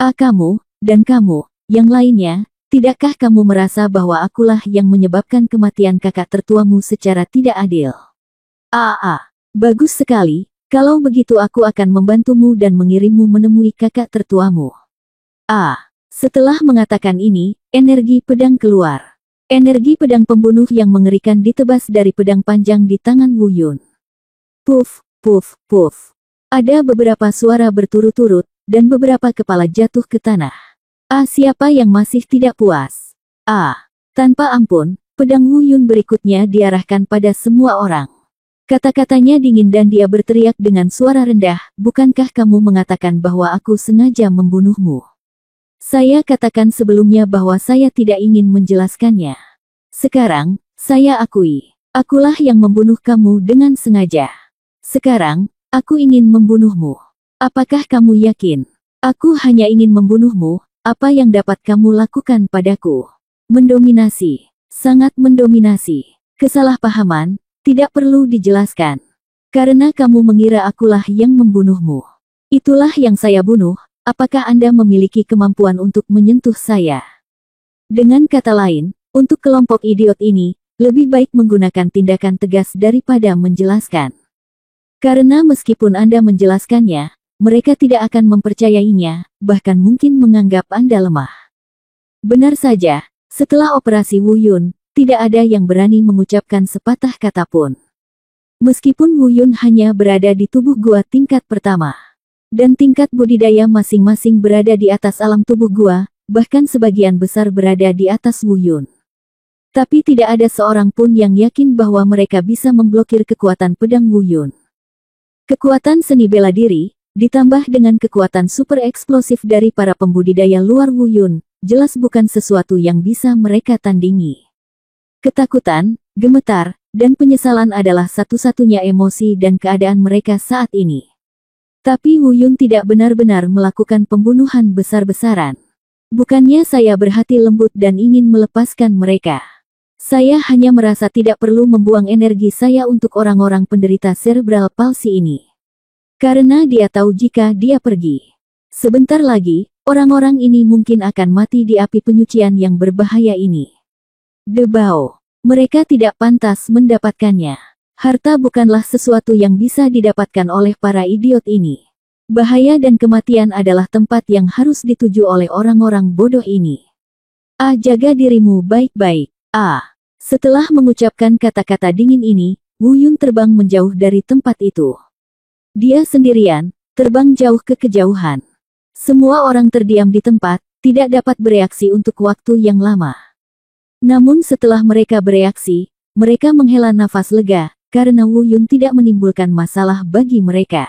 Speaker 1: Kamu, dan kamu, yang lainnya, tidakkah kamu merasa bahwa akulah yang menyebabkan kematian kakak tertuamu secara tidak adil? Bagus sekali, kalau begitu aku akan membantumu dan mengirimmu menemui kakak tertuamu. Setelah mengatakan ini, energi pedang keluar. Energi pedang pembunuh yang mengerikan ditebas dari pedang panjang di tangan Wu Yun. Puff, puff, puff. Ada beberapa suara berturut-turut, dan beberapa kepala jatuh ke tanah. Siapa yang masih tidak puas? Tanpa ampun, pedang Wu Yun berikutnya diarahkan pada semua orang. Kata-katanya dingin dan dia berteriak dengan suara rendah, bukankah kamu mengatakan bahwa aku sengaja membunuhmu? Saya katakan sebelumnya bahwa saya tidak ingin menjelaskannya. Sekarang, saya akui. Akulah yang membunuh kamu dengan sengaja. Sekarang, aku ingin membunuhmu. Apakah kamu yakin? Aku hanya ingin membunuhmu. Apa yang dapat kamu lakukan padaku? Mendominasi. Sangat mendominasi. Kesalahpahaman, tidak perlu dijelaskan. Karena kamu mengira akulah yang membunuhmu. Itulah yang saya bunuh. Apakah Anda memiliki kemampuan untuk menyentuh saya? Dengan kata lain, untuk kelompok idiot ini, lebih baik menggunakan tindakan tegas daripada menjelaskan. Karena meskipun Anda menjelaskannya, mereka tidak akan mempercayainya, bahkan mungkin menganggap Anda lemah. Benar saja, setelah operasi Wu Yun, tidak ada yang berani mengucapkan sepatah kata pun. Meskipun Wu Yun hanya berada di tubuh gua tingkat pertama. Dan tingkat budidaya masing-masing berada di atas alam tubuh gua, bahkan sebagian besar berada di atas Wu Yun. Tapi tidak ada seorang pun yang yakin bahwa mereka bisa memblokir kekuatan pedang Wu Yun. Kekuatan seni bela diri, ditambah dengan kekuatan super eksplosif dari para pembudidaya luar Wu Yun, jelas bukan sesuatu yang bisa mereka tandingi. Ketakutan, gemetar, dan penyesalan adalah satu-satunya emosi dan keadaan mereka saat ini. Tapi Wu Yun tidak benar-benar melakukan pembunuhan besar-besaran. Bukannya saya berhati lembut dan ingin melepaskan mereka. Saya hanya merasa tidak perlu membuang energi saya untuk orang-orang penderita cerebral palsy ini. Karena dia tahu jika dia pergi. Sebentar lagi, Orang-orang ini mungkin akan mati di api penyucian yang berbahaya ini. Debao. Mereka tidak pantas mendapatkannya. Harta bukanlah sesuatu yang bisa didapatkan oleh para idiot ini. Bahaya dan kematian adalah tempat yang harus dituju oleh orang-orang bodoh ini. Jaga dirimu baik-baik. Setelah mengucapkan kata-kata dingin ini, Wu Yun terbang menjauh dari tempat itu. Dia sendirian, terbang jauh ke kejauhan. Semua orang terdiam di tempat, tidak dapat bereaksi untuk waktu yang lama. Namun setelah mereka bereaksi, mereka menghela nafas lega, karena Wu Yun tidak menimbulkan masalah bagi mereka.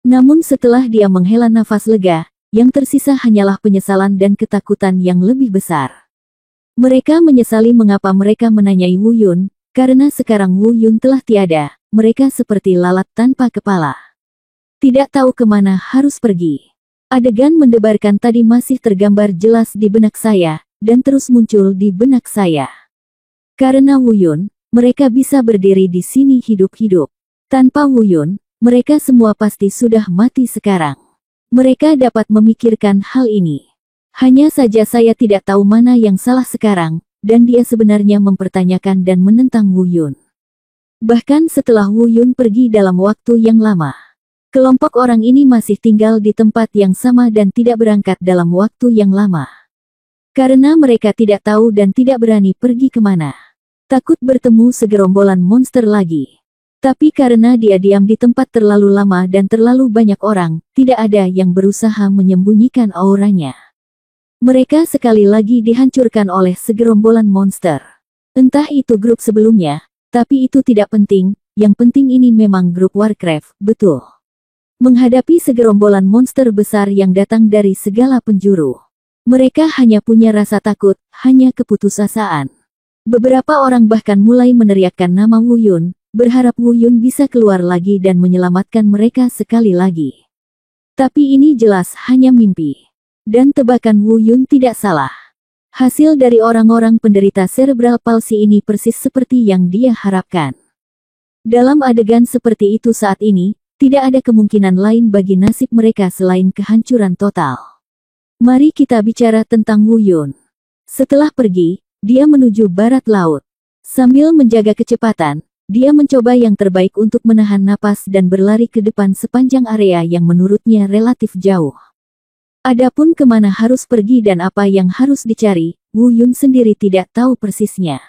Speaker 1: Namun setelah dia menghela nafas lega, yang tersisa hanyalah penyesalan dan ketakutan yang lebih besar. Mereka menyesali mengapa mereka menanyai Wu Yun, karena sekarang Wu Yun telah tiada, mereka seperti lalat tanpa kepala. Tidak tahu kemana harus pergi. Adegan mendebarkan tadi masih tergambar jelas di benak saya, dan terus muncul di benak saya. Karena Wu Yun, mereka bisa berdiri di sini hidup-hidup. Tanpa Wu Yun, mereka semua pasti sudah mati sekarang. Mereka dapat memikirkan hal ini. Hanya saja saya tidak tahu mana yang salah sekarang, dan dia sebenarnya mempertanyakan dan menentang Wu Yun. Bahkan setelah Wu Yun pergi dalam waktu yang lama, kelompok orang ini masih tinggal di tempat yang sama dan tidak berangkat dalam waktu yang lama. Karena mereka tidak tahu dan tidak berani pergi kemana. Takut bertemu segerombolan monster lagi. Tapi karena dia diam di tempat terlalu lama dan terlalu banyak orang, tidak ada yang berusaha menyembunyikan auranya. Mereka sekali lagi dihancurkan oleh segerombolan monster. Entah itu grup sebelumnya, tapi itu tidak penting, yang penting ini memang grup Warcraft, betul. Menghadapi segerombolan monster besar yang datang dari segala penjuru. Mereka hanya punya rasa takut, hanya keputusasaan. Beberapa orang bahkan mulai meneriakkan nama Wu Yun, berharap Wu Yun bisa keluar lagi dan menyelamatkan mereka sekali lagi. Tapi ini jelas hanya mimpi. Dan tebakan Wu Yun tidak salah. Hasil dari orang-orang penderita cerebral palsy ini persis seperti yang dia harapkan. Dalam adegan seperti itu saat ini, tidak ada kemungkinan lain bagi nasib mereka selain kehancuran total. Mari kita bicara tentang Wu Yun. Setelah pergi, dia menuju barat laut. Sambil menjaga kecepatan, dia mencoba yang terbaik untuk menahan napas dan berlari ke depan sepanjang area yang menurutnya relatif jauh. Adapun kemana harus pergi dan apa yang harus dicari, Wu Yun sendiri tidak tahu persisnya.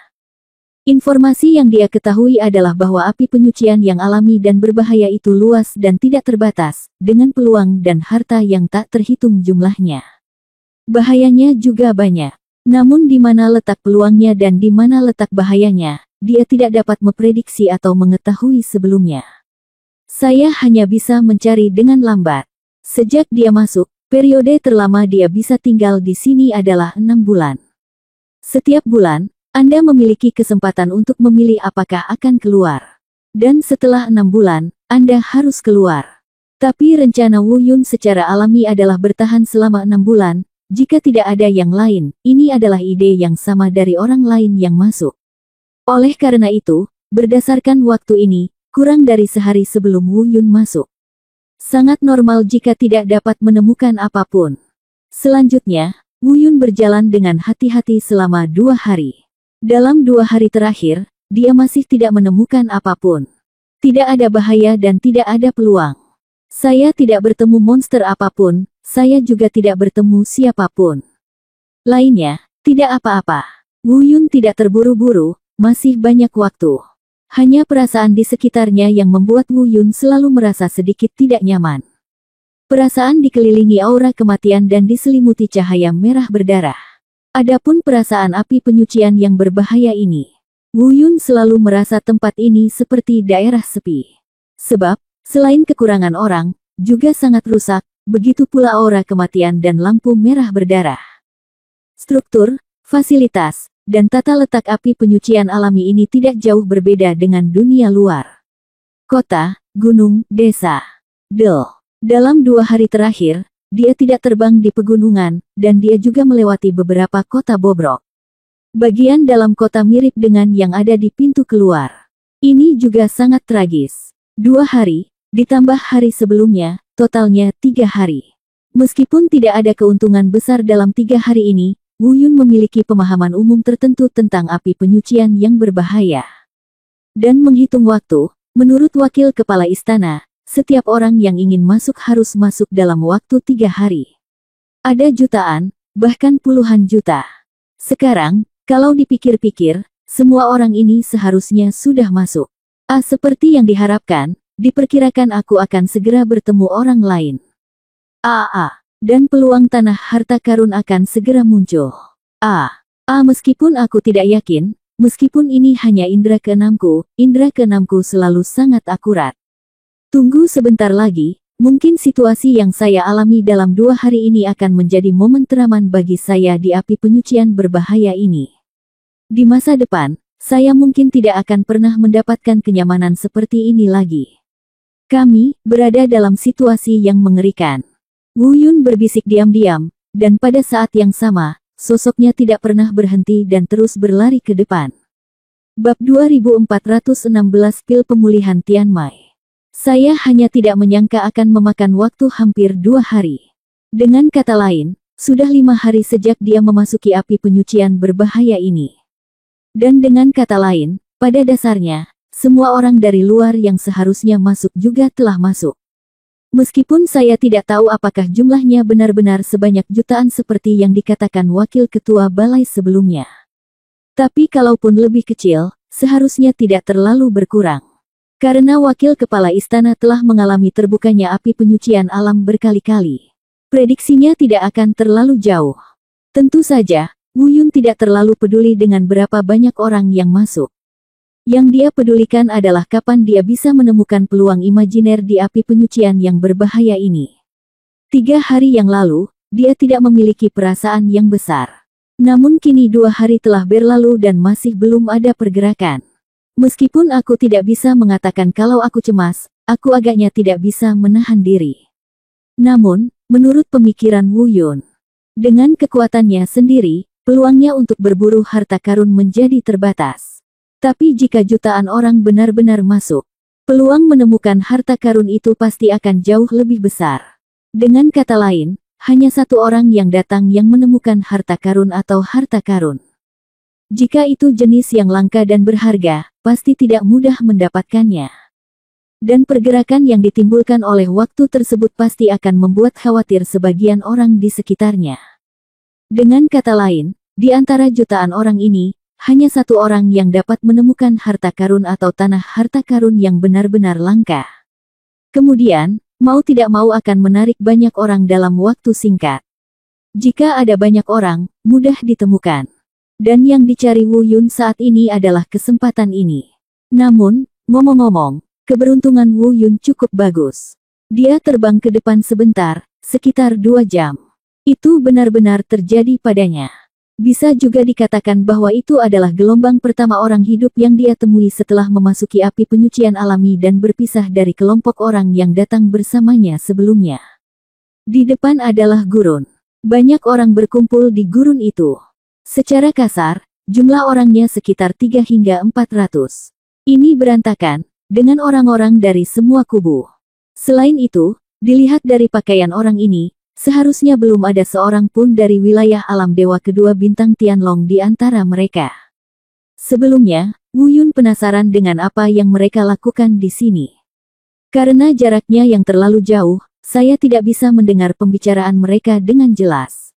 Speaker 1: Informasi yang dia ketahui adalah bahwa api penyucian yang alami dan berbahaya itu luas dan tidak terbatas, dengan peluang dan harta yang tak terhitung jumlahnya. Bahayanya juga banyak. Namun di mana letak peluangnya dan di mana letak bahayanya, dia tidak dapat memprediksi atau mengetahui sebelumnya. Saya hanya bisa mencari dengan lambat. Sejak dia masuk, periode terlama dia bisa tinggal di sini adalah 6 bulan. Setiap bulan, Anda memiliki kesempatan untuk memilih apakah akan keluar. Dan setelah 6 bulan, Anda harus keluar. Tapi rencana Wu Yun secara alami adalah bertahan selama 6 bulan, jika tidak ada yang lain, ini adalah ide yang sama dari orang lain yang masuk. Oleh karena itu, berdasarkan waktu ini, kurang dari sehari sebelum Wu Yun masuk. Sangat normal jika tidak dapat menemukan apapun. Selanjutnya, Wu Yun berjalan dengan hati-hati selama 2 hari. Dalam 2 hari terakhir, dia masih tidak menemukan apapun. Tidak ada bahaya dan tidak ada peluang. Saya tidak bertemu monster apapun, saya juga tidak bertemu siapapun. Lainnya, tidak apa-apa. Wu Yun tidak terburu-buru, masih banyak waktu. Hanya perasaan di sekitarnya yang membuat Wu Yun selalu merasa sedikit tidak nyaman. Perasaan dikelilingi aura kematian dan diselimuti cahaya merah berdarah. Adapun perasaan api penyucian yang berbahaya ini, Wu Yun selalu merasa tempat ini seperti daerah sepi. Sebab, selain kekurangan orang, juga sangat rusak, begitu pula aura kematian dan lampu merah berdarah. Struktur, fasilitas, dan tata letak api penyucian alami ini tidak jauh berbeda dengan dunia luar. Kota, gunung, desa. Dalam 2 hari terakhir, dia tidak terbang di pegunungan, dan dia juga melewati beberapa kota bobrok. Bagian dalam kota mirip dengan yang ada di pintu keluar. Ini juga sangat tragis. 2 hari, ditambah hari sebelumnya, totalnya 3 hari. Meskipun tidak ada keuntungan besar dalam 3 hari ini, Wu Yun memiliki pemahaman umum tertentu tentang api penyucian yang berbahaya. Dan menghitung waktu, menurut wakil kepala istana, setiap orang yang ingin masuk harus masuk dalam waktu 3 hari. Ada jutaan, bahkan puluhan juta. Sekarang, kalau dipikir-pikir, semua orang ini seharusnya sudah masuk. Seperti yang diharapkan, diperkirakan aku akan segera bertemu orang lain. Dan peluang tanah harta karun akan segera muncul. Meskipun aku tidak yakin, meskipun ini hanya indera keenamku selalu sangat akurat. Tunggu sebentar lagi, mungkin situasi yang saya alami dalam 2 hari ini akan menjadi momen teraman bagi saya di api penyucian berbahaya ini. Di masa depan, saya mungkin tidak akan pernah mendapatkan kenyamanan seperti ini lagi. Kami berada dalam situasi yang mengerikan. Wu Yun berbisik diam-diam, dan pada saat yang sama, sosoknya tidak pernah berhenti dan terus berlari ke depan. Bab 2416 Pil Pemulihan Tian Mai. Saya hanya tidak menyangka akan memakan waktu hampir 2 hari. Dengan kata lain, sudah 5 hari sejak dia memasuki api penyucian berbahaya ini. Dan dengan kata lain, pada dasarnya, semua orang dari luar yang seharusnya masuk juga telah masuk. Meskipun saya tidak tahu apakah jumlahnya benar-benar sebanyak jutaan seperti yang dikatakan wakil ketua balai sebelumnya. Tapi kalaupun lebih kecil, seharusnya tidak terlalu berkurang. Karena wakil kepala istana telah mengalami terbukanya api penyucian alam berkali-kali. Prediksinya tidak akan terlalu jauh. Tentu saja, Wu Yun tidak terlalu peduli dengan berapa banyak orang yang masuk. Yang dia pedulikan adalah kapan dia bisa menemukan peluang imajiner di api penyucian yang berbahaya ini. 3 hari yang lalu, dia tidak memiliki perasaan yang besar. Namun kini 2 hari telah berlalu dan masih belum ada pergerakan. Meskipun aku tidak bisa mengatakan kalau aku cemas, aku agaknya tidak bisa menahan diri. Namun, menurut pemikiran Wu Yun, dengan kekuatannya sendiri, peluangnya untuk berburu harta karun menjadi terbatas. Tapi jika jutaan orang benar-benar masuk, peluang menemukan harta karun itu pasti akan jauh lebih besar. Dengan kata lain, hanya 1 orang yang datang yang menemukan harta karun atau harta karun. Jika itu jenis yang langka dan berharga, pasti tidak mudah mendapatkannya. Dan pergerakan yang ditimbulkan oleh waktu tersebut pasti akan membuat khawatir sebagian orang di sekitarnya. Dengan kata lain, di antara jutaan orang ini, hanya 1 orang yang dapat menemukan harta karun atau tanah harta karun yang benar-benar langka. Kemudian, mau tidak mau akan menarik banyak orang dalam waktu singkat. Jika ada banyak orang, mudah ditemukan. Dan yang dicari Wu Yun saat ini adalah kesempatan ini. Namun, ngomong-ngomong, keberuntungan Wu Yun cukup bagus. Dia terbang ke depan sebentar, sekitar 2 jam. Itu benar-benar terjadi padanya. Bisa juga dikatakan bahwa itu adalah gelombang pertama orang hidup yang dia temui setelah memasuki api penyucian alami dan berpisah dari kelompok orang yang datang bersamanya sebelumnya. Di depan adalah gurun. Banyak orang berkumpul di gurun itu. Secara kasar, jumlah orangnya sekitar 3 hingga 400. Ini berantakan, dengan orang-orang dari semua kubu. Selain itu, dilihat dari pakaian orang ini, seharusnya belum ada seorang pun dari wilayah alam dewa kedua bintang Tianlong di antara mereka. Sebelumnya, Wu Yun penasaran dengan apa yang mereka lakukan di sini. Karena jaraknya yang terlalu jauh, saya tidak bisa mendengar pembicaraan mereka dengan jelas.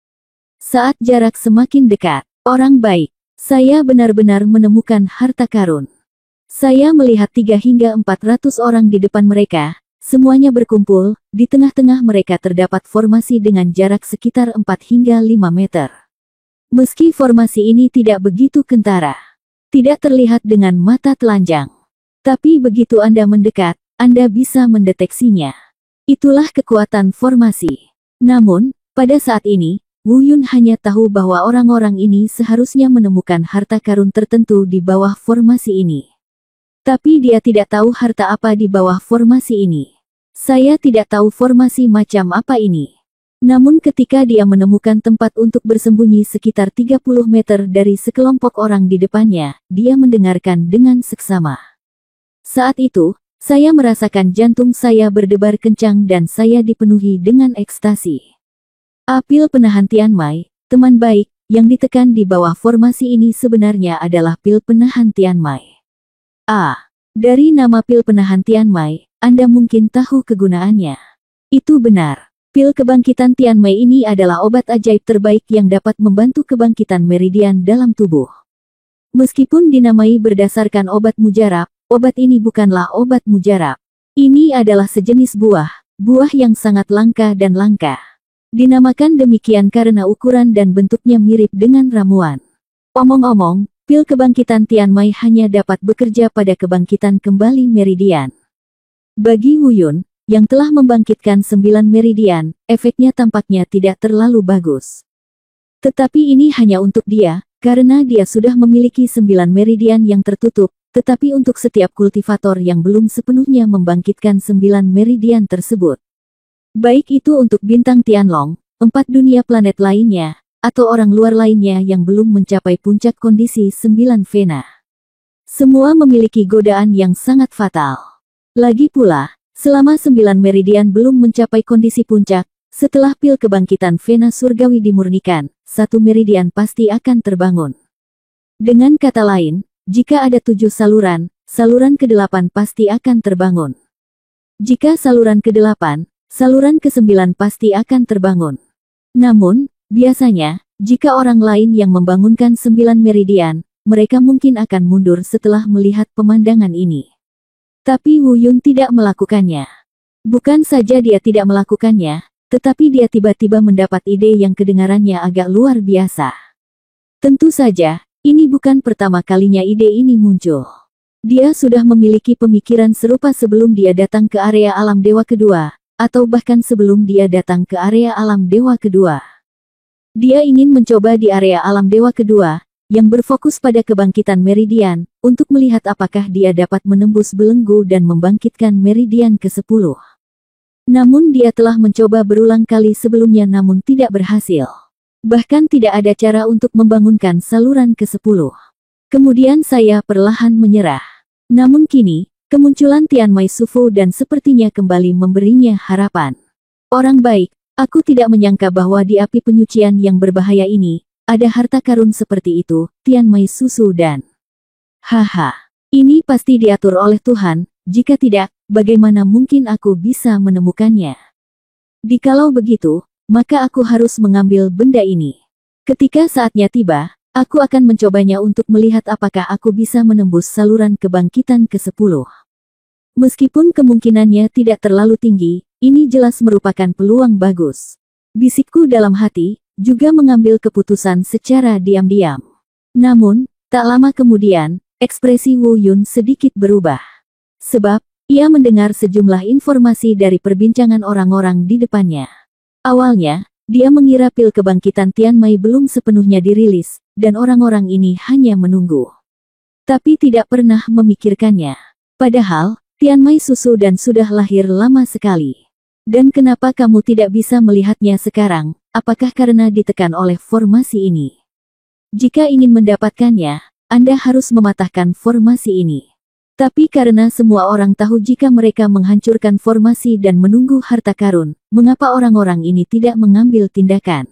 Speaker 1: Saat jarak semakin dekat, orang baik, saya benar-benar menemukan harta karun. Saya melihat 3 hingga 400 orang di depan mereka. Semuanya berkumpul, di tengah-tengah mereka terdapat formasi dengan jarak sekitar 4 hingga 5 meter. Meski formasi ini tidak begitu kentara, tidak terlihat dengan mata telanjang. Tapi begitu Anda mendekat, Anda bisa mendeteksinya. Itulah kekuatan formasi. Namun, pada saat ini, Wu Yun hanya tahu bahwa orang-orang ini seharusnya menemukan harta karun tertentu di bawah formasi ini. Tapi dia tidak tahu harta apa di bawah formasi ini. Saya tidak tahu formasi macam apa ini. Namun ketika dia menemukan tempat untuk bersembunyi sekitar 30 meter dari sekelompok orang di depannya, dia mendengarkan dengan seksama. Saat itu, saya merasakan jantung saya berdebar kencang dan saya dipenuhi dengan ekstasi. Pil penahan Tianmai, teman baik, yang ditekan di bawah formasi ini sebenarnya adalah pil penahan Tianmai. Dari nama pil penahan Tianmai, Anda mungkin tahu kegunaannya. Itu benar. Pil kebangkitan Tianmai ini adalah obat ajaib terbaik yang dapat membantu kebangkitan meridian dalam tubuh. Meskipun dinamai berdasarkan obat mujarab, obat ini bukanlah obat mujarab. Ini adalah sejenis buah yang sangat langka dan langka. Dinamakan demikian karena ukuran dan bentuknya mirip dengan ramuan. Omong-omong, pil kebangkitan Tianmai hanya dapat bekerja pada kebangkitan kembali meridian. Bagi Wu Yun, yang telah membangkitkan 9 meridian, efeknya tampaknya tidak terlalu bagus. Tetapi ini hanya untuk dia, karena dia sudah memiliki 9 meridian yang tertutup, tetapi untuk setiap kultivator yang belum sepenuhnya membangkitkan 9 meridian tersebut. Baik itu untuk bintang Tianlong, 4 dunia planet lainnya, atau orang luar lainnya yang belum mencapai puncak kondisi 9 Vena. Semua memiliki godaan yang sangat fatal. Lagi pula, selama 9 meridian belum mencapai kondisi puncak, setelah pil kebangkitan Vena surgawi dimurnikan, 1 meridian pasti akan terbangun. Dengan kata lain, jika ada 7 saluran, saluran ke-8 pasti akan terbangun. Jika saluran ke-8, saluran ke-9 pasti akan terbangun. Namun, biasanya, jika orang lain yang membangunkan 9 meridian, mereka mungkin akan mundur setelah melihat pemandangan ini. Tapi Wu Yun tidak melakukannya. Bukan saja dia tidak melakukannya, tetapi dia tiba-tiba mendapat ide yang kedengarannya agak luar biasa. Tentu saja, ini bukan pertama kalinya ide ini muncul. Dia sudah memiliki pemikiran serupa sebelum dia datang ke area alam dewa kedua, atau bahkan sebelum dia datang ke area alam dewa kedua. Dia ingin mencoba di area alam dewa kedua, yang berfokus pada kebangkitan meridian, untuk melihat apakah dia dapat menembus belenggu dan membangkitkan meridian ke-10. Namun dia telah mencoba berulang kali sebelumnya namun tidak berhasil. Bahkan tidak ada cara untuk membangunkan saluran ke-10. Kemudian saya perlahan menyerah. Namun kini, kemunculan Tianmai Sufu dan sepertinya kembali memberinya harapan. Orang baik, aku tidak menyangka bahwa di api penyucian yang berbahaya ini, ada harta karun seperti itu, Tianmai Susu dan... Haha, ini pasti diatur oleh Tuhan, jika tidak, bagaimana mungkin aku bisa menemukannya? Jikalau begitu, maka aku harus mengambil benda ini. Ketika saatnya tiba, aku akan mencobanya untuk melihat apakah aku bisa menembus saluran kebangkitan ke-10. Meskipun kemungkinannya tidak terlalu tinggi, ini jelas merupakan peluang bagus. Bisikku dalam hati, juga mengambil keputusan secara diam-diam. Namun, tak lama kemudian, ekspresi Wu Yun sedikit berubah. Sebab, ia mendengar sejumlah informasi dari perbincangan orang-orang di depannya. Awalnya, dia mengira pil kebangkitan Tianmai belum sepenuhnya dirilis, dan orang-orang ini hanya menunggu. Tapi tidak pernah memikirkannya. Padahal, Tianmai Susu dan sudah lahir lama sekali. Dan kenapa kamu tidak bisa melihatnya sekarang? Apakah karena ditekan oleh formasi ini? Jika ingin mendapatkannya, Anda harus mematahkan formasi ini. Tapi karena semua orang tahu jika mereka menghancurkan formasi dan menunggu harta karun, mengapa orang-orang ini tidak mengambil tindakan?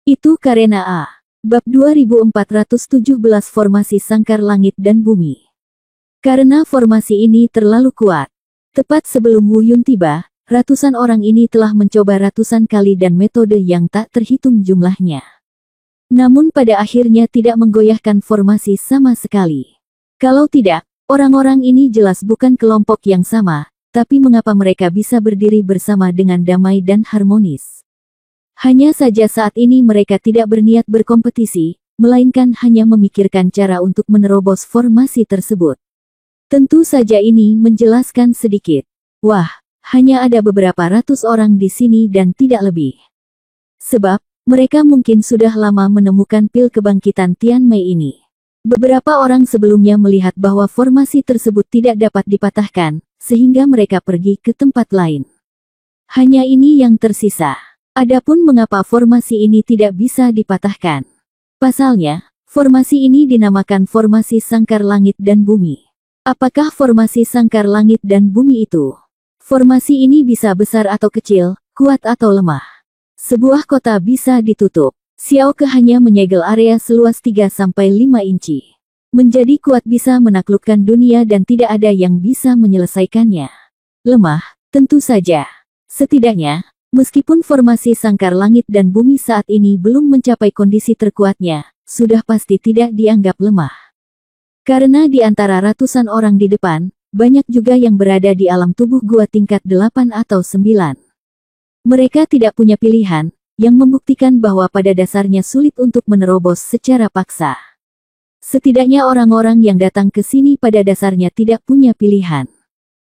Speaker 1: Itu karena Bab 2417 Formasi Sangkar Langit dan Bumi. Karena formasi ini terlalu kuat. Tepat sebelum Wu Yun tiba, ratusan orang ini telah mencoba ratusan kali dan metode yang tak terhitung jumlahnya. Namun pada akhirnya tidak menggoyahkan formasi sama sekali. Kalau tidak, orang-orang ini jelas bukan kelompok yang sama, tapi mengapa mereka bisa berdiri bersama dengan damai dan harmonis? Hanya saja saat ini mereka tidak berniat berkompetisi, melainkan hanya memikirkan cara untuk menerobos formasi tersebut. Tentu saja ini menjelaskan sedikit. Wah, hanya ada beberapa ratus orang di sini dan tidak lebih. Sebab, mereka mungkin sudah lama menemukan pil kebangkitan Tianmai ini. Beberapa orang sebelumnya melihat bahwa formasi tersebut tidak dapat dipatahkan, sehingga mereka pergi ke tempat lain. Hanya ini yang tersisa. Adapun mengapa formasi ini tidak bisa dipatahkan. Pasalnya, formasi ini dinamakan Formasi Sangkar Langit dan Bumi. Apakah formasi sangkar langit dan bumi itu? Formasi ini bisa besar atau kecil, kuat atau lemah. Sebuah kota bisa ditutup. Xiao Ke hanya menyegel area seluas 3-5 inci. Menjadi kuat bisa menaklukkan dunia dan tidak ada yang bisa menyelesaikannya. Lemah, tentu saja. Setidaknya, meskipun formasi sangkar langit dan bumi saat ini belum mencapai kondisi terkuatnya, sudah pasti tidak dianggap lemah. Karena di antara ratusan orang di depan, banyak juga yang berada di alam tubuh gua tingkat 8 atau 9. Mereka tidak punya pilihan, yang membuktikan bahwa pada dasarnya sulit untuk menerobos secara paksa. Setidaknya orang-orang yang datang ke sini pada dasarnya tidak punya pilihan.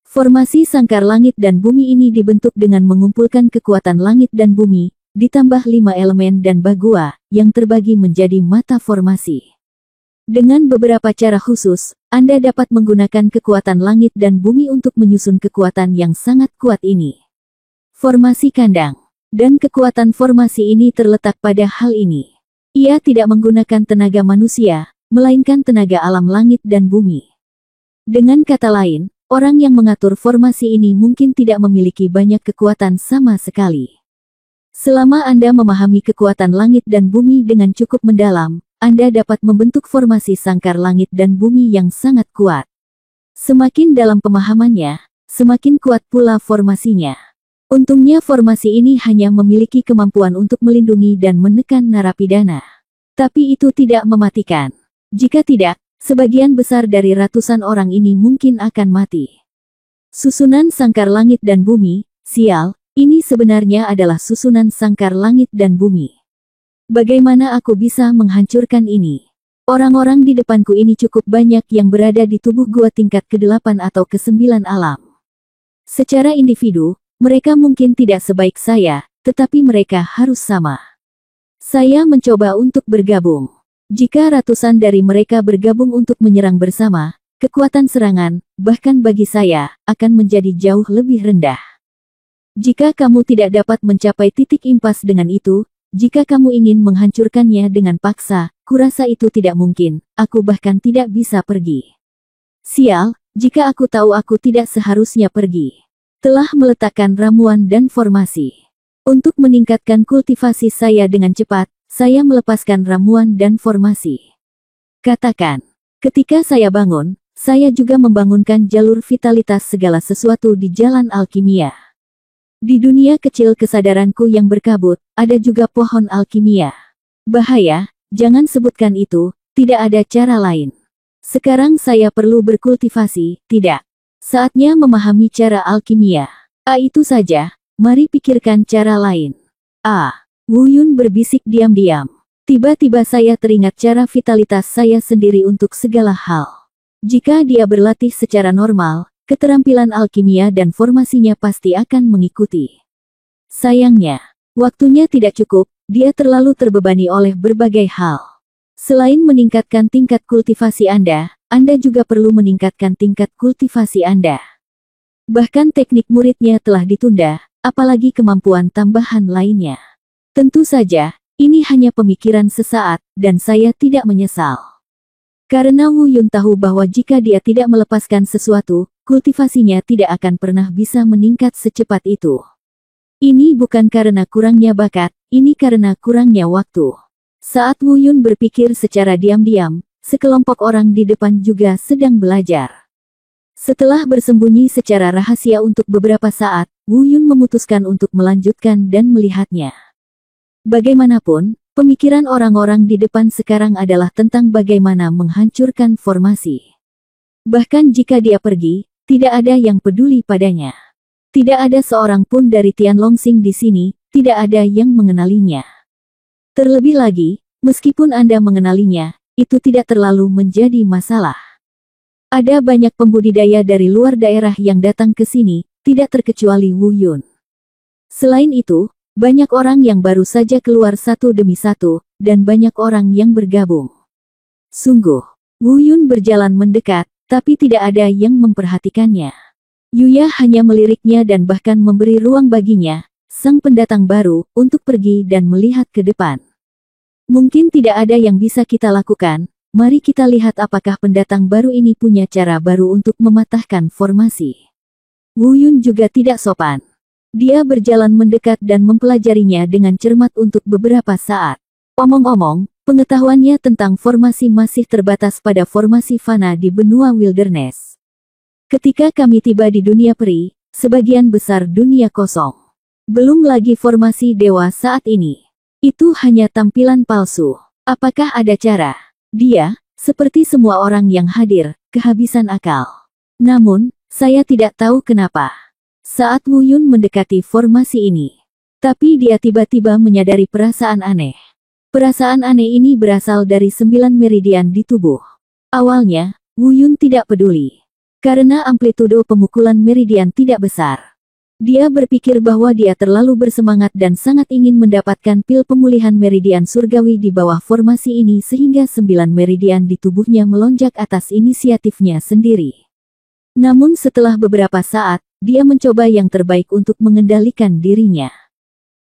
Speaker 1: Formasi sangkar langit dan bumi ini dibentuk dengan mengumpulkan kekuatan langit dan bumi, ditambah 5 elemen dan bagua, yang terbagi menjadi mata formasi. Dengan beberapa cara khusus, Anda dapat menggunakan kekuatan langit dan bumi untuk menyusun kekuatan yang sangat kuat ini. Formasi kandang. Dan kekuatan formasi ini terletak pada hal ini. Ia tidak menggunakan tenaga manusia, melainkan tenaga alam langit dan bumi. Dengan kata lain, orang yang mengatur formasi ini mungkin tidak memiliki banyak kekuatan sama sekali. Selama Anda memahami kekuatan langit dan bumi dengan cukup mendalam, Anda dapat membentuk formasi sangkar langit dan bumi yang sangat kuat. Semakin dalam pemahamannya, semakin kuat pula formasinya. Untungnya formasi ini hanya memiliki kemampuan untuk melindungi dan menekan narapidana. Tapi itu tidak mematikan. Jika tidak, sebagian besar dari ratusan orang ini mungkin akan mati. Susunan sangkar langit dan bumi, sial, ini sebenarnya adalah susunan sangkar langit dan bumi. Bagaimana aku bisa menghancurkan ini? Orang-orang di depanku ini cukup banyak yang berada di tubuh gua tingkat ke-8 atau ke-9 alam. Secara individu, mereka mungkin tidak sebaik saya, tetapi mereka harus sama. Saya mencoba untuk bergabung. Jika ratusan dari mereka bergabung untuk menyerang bersama, kekuatan serangan, bahkan bagi saya, akan menjadi jauh lebih rendah. Jika kamu tidak dapat mencapai titik impas dengan itu, jika kamu ingin menghancurkannya dengan paksa, kurasa itu tidak mungkin, aku bahkan tidak bisa pergi. Sial, jika aku tahu aku tidak seharusnya pergi. Telah meletakkan ramuan dan formasi. Untuk meningkatkan kultivasi saya dengan cepat, saya melepaskan ramuan dan formasi. Katakan, ketika saya bangun, saya juga membangunkan jalur vitalitas segala sesuatu di jalan alkimia. Di dunia kecil kesadaranku yang berkabut, ada juga pohon alkimia. Bahaya, jangan sebutkan itu, tidak ada cara lain. Sekarang saya perlu berkultivasi, tidak. Saatnya memahami cara alkimia. Itu saja, mari pikirkan cara lain. Wu Yun berbisik diam-diam. Tiba-tiba saya teringat cara vitalitas saya sendiri untuk segala hal. Jika dia berlatih secara normal, keterampilan alkimia dan formasinya pasti akan mengikuti. Sayangnya, waktunya tidak cukup, dia terlalu terbebani oleh berbagai hal. Selain meningkatkan tingkat kultivasi Anda juga perlu meningkatkan tingkat kultivasi Anda. Bahkan teknik muridnya telah ditunda, apalagi kemampuan tambahan lainnya. Tentu saja, ini hanya pemikiran sesaat, dan saya tidak menyesal. Karena Wu Yun tahu bahwa jika dia tidak melepaskan sesuatu, kultivasinya tidak akan pernah bisa meningkat secepat itu. Ini bukan karena kurangnya bakat, ini karena kurangnya waktu. Saat Wu Yun berpikir secara diam-diam, sekelompok orang di depan juga sedang belajar. Setelah bersembunyi secara rahasia untuk beberapa saat, Wu Yun memutuskan untuk melanjutkan dan melihatnya. Bagaimanapun, pemikiran orang-orang di depan sekarang adalah tentang bagaimana menghancurkan formasi. Bahkan jika dia pergi, tidak ada yang peduli padanya. Tidak ada seorang pun dari Tianlongxing di sini, tidak ada yang mengenalinya. Terlebih lagi, meskipun Anda mengenalinya, itu tidak terlalu menjadi masalah. Ada banyak pembudidaya dari luar daerah yang datang ke sini, tidak terkecuali Wu Yun. Selain itu, banyak orang yang baru saja keluar satu demi satu, dan banyak orang yang bergabung. Sungguh, Wu Yun berjalan mendekat, tapi tidak ada yang memperhatikannya. Yuya hanya meliriknya dan bahkan memberi ruang baginya, sang pendatang baru, untuk pergi dan melihat ke depan. Mungkin tidak ada yang bisa kita lakukan, mari kita lihat apakah pendatang baru ini punya cara baru untuk mematahkan formasi. Wu Yun juga tidak sopan. Dia berjalan mendekat dan mempelajarinya dengan cermat untuk beberapa saat. Omong-omong, pengetahuannya tentang formasi masih terbatas pada formasi fana di benua wilderness. Ketika kami tiba di dunia peri, sebagian besar dunia kosong. Belum lagi formasi dewa saat ini. Itu hanya tampilan palsu. Apakah ada cara? Dia, seperti semua orang yang hadir, kehabisan akal. Namun, saya tidak tahu kenapa. Saat Wu Yun mendekati formasi ini, tapi dia tiba-tiba menyadari perasaan aneh. Perasaan aneh ini berasal dari 9 meridian di tubuh. Awalnya, Wu Yun tidak peduli. Karena amplitudo pemukulan meridian tidak besar. Dia berpikir bahwa dia terlalu bersemangat dan sangat ingin mendapatkan pil pemulihan meridian surgawi di bawah formasi ini sehingga 9 meridian di tubuhnya melonjak atas inisiatifnya sendiri. Namun setelah beberapa saat, dia mencoba yang terbaik untuk mengendalikan dirinya.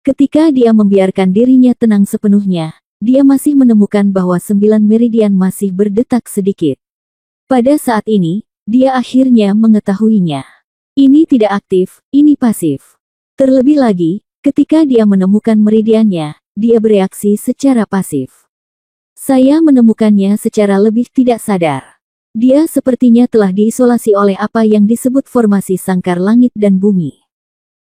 Speaker 1: Ketika dia membiarkan dirinya tenang sepenuhnya, dia masih menemukan bahwa 9 meridian masih berdetak sedikit. Pada saat ini, dia akhirnya mengetahuinya. Ini tidak aktif, ini pasif. Terlebih lagi, ketika dia menemukan meridiannya, dia bereaksi secara pasif. Saya menemukannya secara lebih tidak sadar. Dia sepertinya telah diisolasi oleh apa yang disebut formasi sangkar langit dan bumi.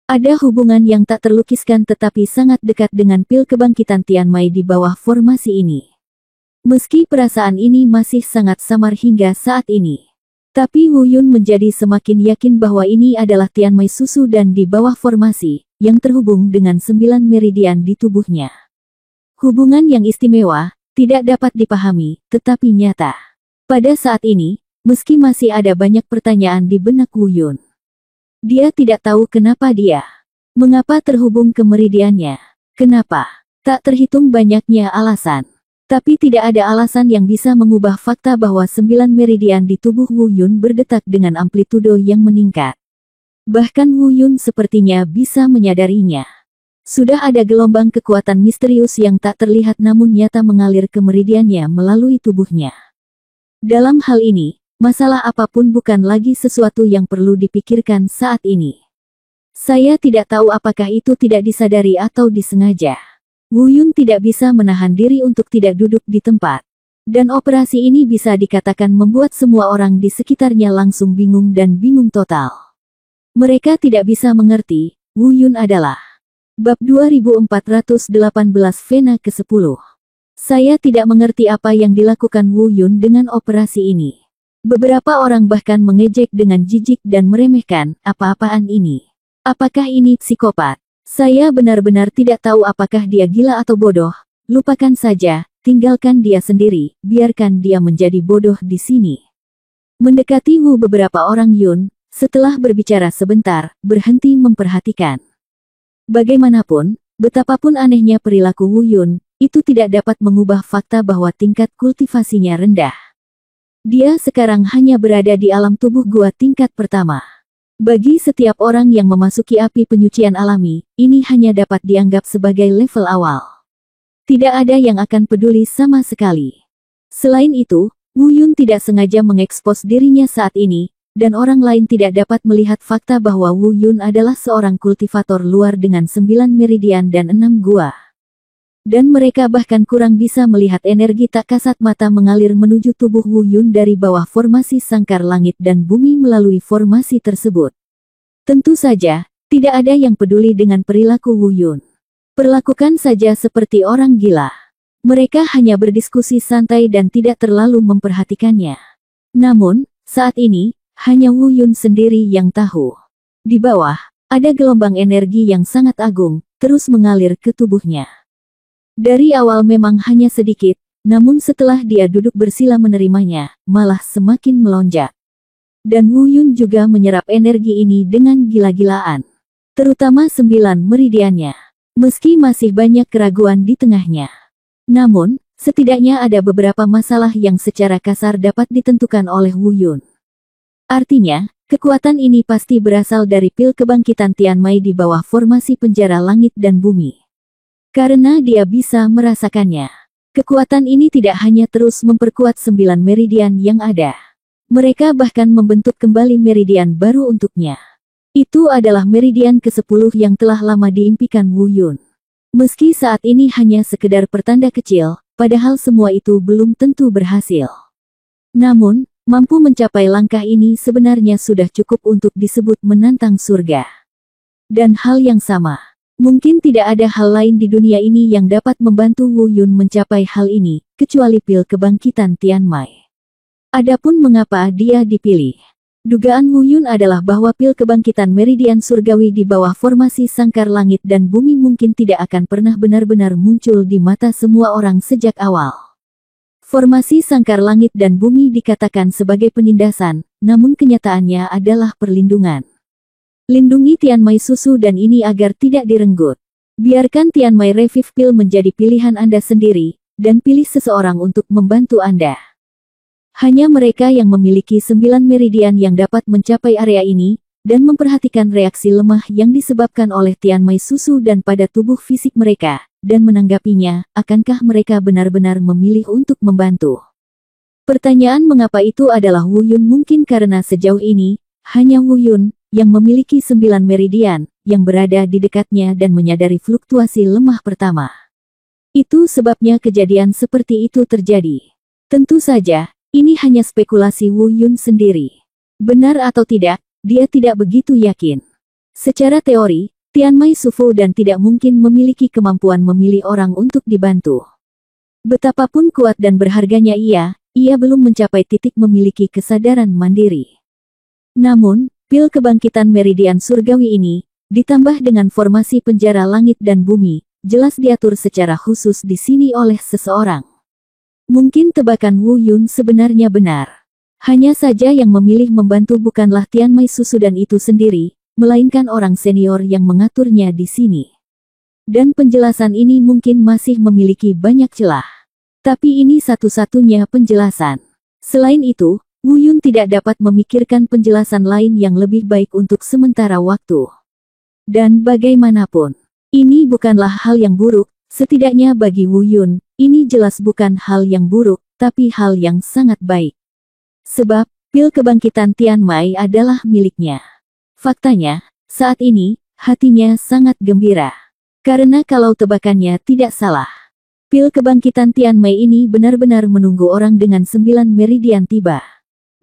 Speaker 1: Ada hubungan yang tak terlukiskan tetapi sangat dekat dengan pil kebangkitan Tian Mai di bawah formasi ini. Meski perasaan ini masih sangat samar hingga saat ini. Tapi Wu Yun menjadi semakin yakin bahwa ini adalah Tian Mai susu dan di bawah formasi, yang terhubung dengan 9 meridian di tubuhnya. Hubungan yang istimewa, tidak dapat dipahami, tetapi nyata. Pada saat ini, meski masih ada banyak pertanyaan di benak Wu Yun. Dia tidak tahu mengapa terhubung ke meridiannya. Kenapa? Tak terhitung banyaknya alasan. Tapi tidak ada alasan yang bisa mengubah fakta bahwa 9 meridian di tubuh Wu Yun berdetak dengan amplitudo yang meningkat. Bahkan Wu Yun sepertinya bisa menyadarinya. Sudah ada gelombang kekuatan misterius yang tak terlihat namun nyata mengalir ke meridiannya melalui tubuhnya. Dalam hal ini, masalah apapun bukan lagi sesuatu yang perlu dipikirkan saat ini. Saya tidak tahu apakah itu tidak disadari atau disengaja. Wu Yun tidak bisa menahan diri untuk tidak duduk di tempat. Dan operasi ini bisa dikatakan membuat semua orang di sekitarnya langsung bingung dan bingung total. Mereka tidak bisa mengerti, Wu Yun adalah Bab 2418 Vena ke-10. Saya tidak mengerti apa yang dilakukan Wu Yun dengan operasi ini. Beberapa orang bahkan mengejek dengan jijik dan meremehkan, apa-apaan ini? Apakah ini psikopat? Saya benar-benar tidak tahu apakah dia gila atau bodoh. Lupakan saja, tinggalkan dia sendiri, biarkan dia menjadi bodoh di sini. Mendekati Wu beberapa orang Yun, setelah berbicara sebentar, berhenti memperhatikan. Bagaimanapun, betapapun anehnya perilaku Wu Yun, itu tidak dapat mengubah fakta bahwa tingkat kultivasinya rendah. Dia sekarang hanya berada di alam tubuh gua tingkat pertama. Bagi setiap orang yang memasuki api penyucian alami, ini hanya dapat dianggap sebagai level awal. Tidak ada yang akan peduli sama sekali. Selain itu, Wu Yun tidak sengaja mengekspos dirinya saat ini, dan orang lain tidak dapat melihat fakta bahwa Wu Yun adalah seorang kultivator luar dengan 9 meridian dan 6 gua. Dan mereka bahkan kurang bisa melihat energi tak kasat mata mengalir menuju tubuh Wu Yun dari bawah formasi sangkar langit dan bumi melalui formasi tersebut. Tentu saja, tidak ada yang peduli dengan perilaku Wu Yun. Perlakukan saja seperti orang gila. Mereka hanya berdiskusi santai dan tidak terlalu memperhatikannya. Namun, saat ini, hanya Wu Yun sendiri yang tahu. Di bawah, ada gelombang energi yang sangat agung, terus mengalir ke tubuhnya. Dari awal memang hanya sedikit, namun setelah dia duduk bersila menerimanya, malah semakin melonjak. Dan Wu Yun juga menyerap energi ini dengan gila-gilaan. Terutama 9 meridiannya. Meski masih banyak keraguan di tengahnya. Namun, setidaknya ada beberapa masalah yang secara kasar dapat ditentukan oleh Wu Yun. Artinya, kekuatan ini pasti berasal dari pil kebangkitan Tian Mai di bawah formasi penjara langit dan bumi. Karena dia bisa merasakannya. Kekuatan ini tidak hanya terus memperkuat 9 meridian yang ada. Mereka bahkan membentuk kembali meridian baru untuknya. Itu adalah meridian ke-10 yang telah lama diimpikan Wu Yun. Meski saat ini hanya sekedar pertanda kecil, padahal semua itu belum tentu berhasil. Namun, mampu mencapai langkah ini sebenarnya sudah cukup untuk disebut menantang surga. Dan hal yang sama, mungkin tidak ada hal lain di dunia ini yang dapat membantu Wu Yun mencapai hal ini, kecuali pil kebangkitan Tian Mai. Adapun mengapa dia dipilih? Dugaan Wu Yun adalah bahwa pil kebangkitan meridian surgawi di bawah formasi sangkar langit dan bumi mungkin tidak akan pernah benar-benar muncul di mata semua orang sejak awal. Formasi sangkar langit dan bumi dikatakan sebagai penindasan, namun kenyataannya adalah perlindungan. Lindungi Tian Mai susu dan ini agar tidak direnggut. Biarkan Tian Mai Revive Pill menjadi pilihan Anda sendiri, dan pilih seseorang untuk membantu Anda. Hanya mereka yang memiliki 9 meridian yang dapat mencapai area ini, dan memperhatikan reaksi lemah yang disebabkan oleh Tian Mai susu dan pada tubuh fisik mereka, dan menanggapinya, akankah mereka benar-benar memilih untuk membantu? Pertanyaan mengapa itu adalah Wu Yun mungkin karena sejauh ini, hanya Wu Yun, yang memiliki 9 meridian, yang berada di dekatnya dan menyadari fluktuasi lemah pertama. Itu sebabnya kejadian seperti itu terjadi. Tentu saja, ini hanya spekulasi Wu Yun sendiri. Benar atau tidak, dia tidak begitu yakin. Secara teori, Tian Mai Sufu dan tidak mungkin memiliki kemampuan memilih orang untuk dibantu. Betapapun kuat dan berharganya ia belum mencapai titik memiliki kesadaran mandiri. Namun, pil kebangkitan meridian surgawi ini, ditambah dengan formasi penjara langit dan bumi, jelas diatur secara khusus di sini oleh seseorang. Mungkin tebakan Wu Yun sebenarnya benar. Hanya saja yang memilih membantu bukanlah Tian Mai susu dan itu sendiri, melainkan orang senior yang mengaturnya di sini. Dan penjelasan ini mungkin masih memiliki banyak celah. Tapi ini satu-satunya penjelasan. Selain itu, Wu Yun tidak dapat memikirkan penjelasan lain yang lebih baik untuk sementara waktu. Dan bagaimanapun, ini bukanlah hal yang buruk, setidaknya bagi Wu Yun, ini jelas bukan hal yang buruk, tapi hal yang sangat baik. Sebab, pil kebangkitan Tian Mai adalah miliknya. Faktanya, saat ini, hatinya sangat gembira. Karena kalau tebakannya tidak salah, pil kebangkitan Tian Mai ini benar-benar menunggu orang dengan 9 meridian tiba.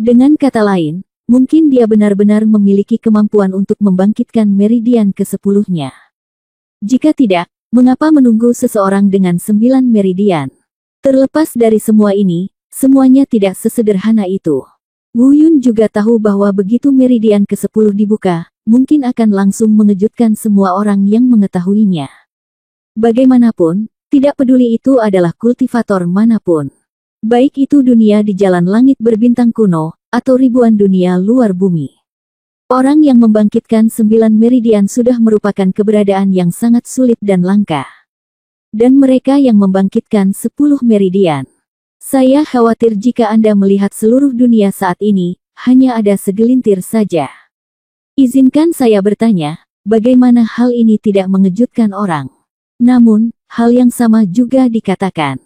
Speaker 1: Dengan kata lain, mungkin dia benar-benar memiliki kemampuan untuk membangkitkan meridian ke-10-nya. Jika tidak, mengapa menunggu seseorang dengan 9 meridian? Terlepas dari semua ini, semuanya tidak sesederhana itu. Wu Yun juga tahu bahwa begitu meridian ke-10 dibuka, mungkin akan langsung mengejutkan semua orang yang mengetahuinya. Bagaimanapun, tidak peduli itu adalah kultivator manapun. Baik itu dunia di jalan langit berbintang kuno, atau ribuan dunia luar bumi. Orang yang membangkitkan 9 meridian sudah merupakan keberadaan yang sangat sulit dan langka. Dan mereka yang membangkitkan 10 meridian. Saya khawatir jika Anda melihat seluruh dunia saat ini, hanya ada segelintir saja. Izinkan saya bertanya, bagaimana hal ini tidak mengejutkan orang? Namun, hal yang sama juga dikatakan.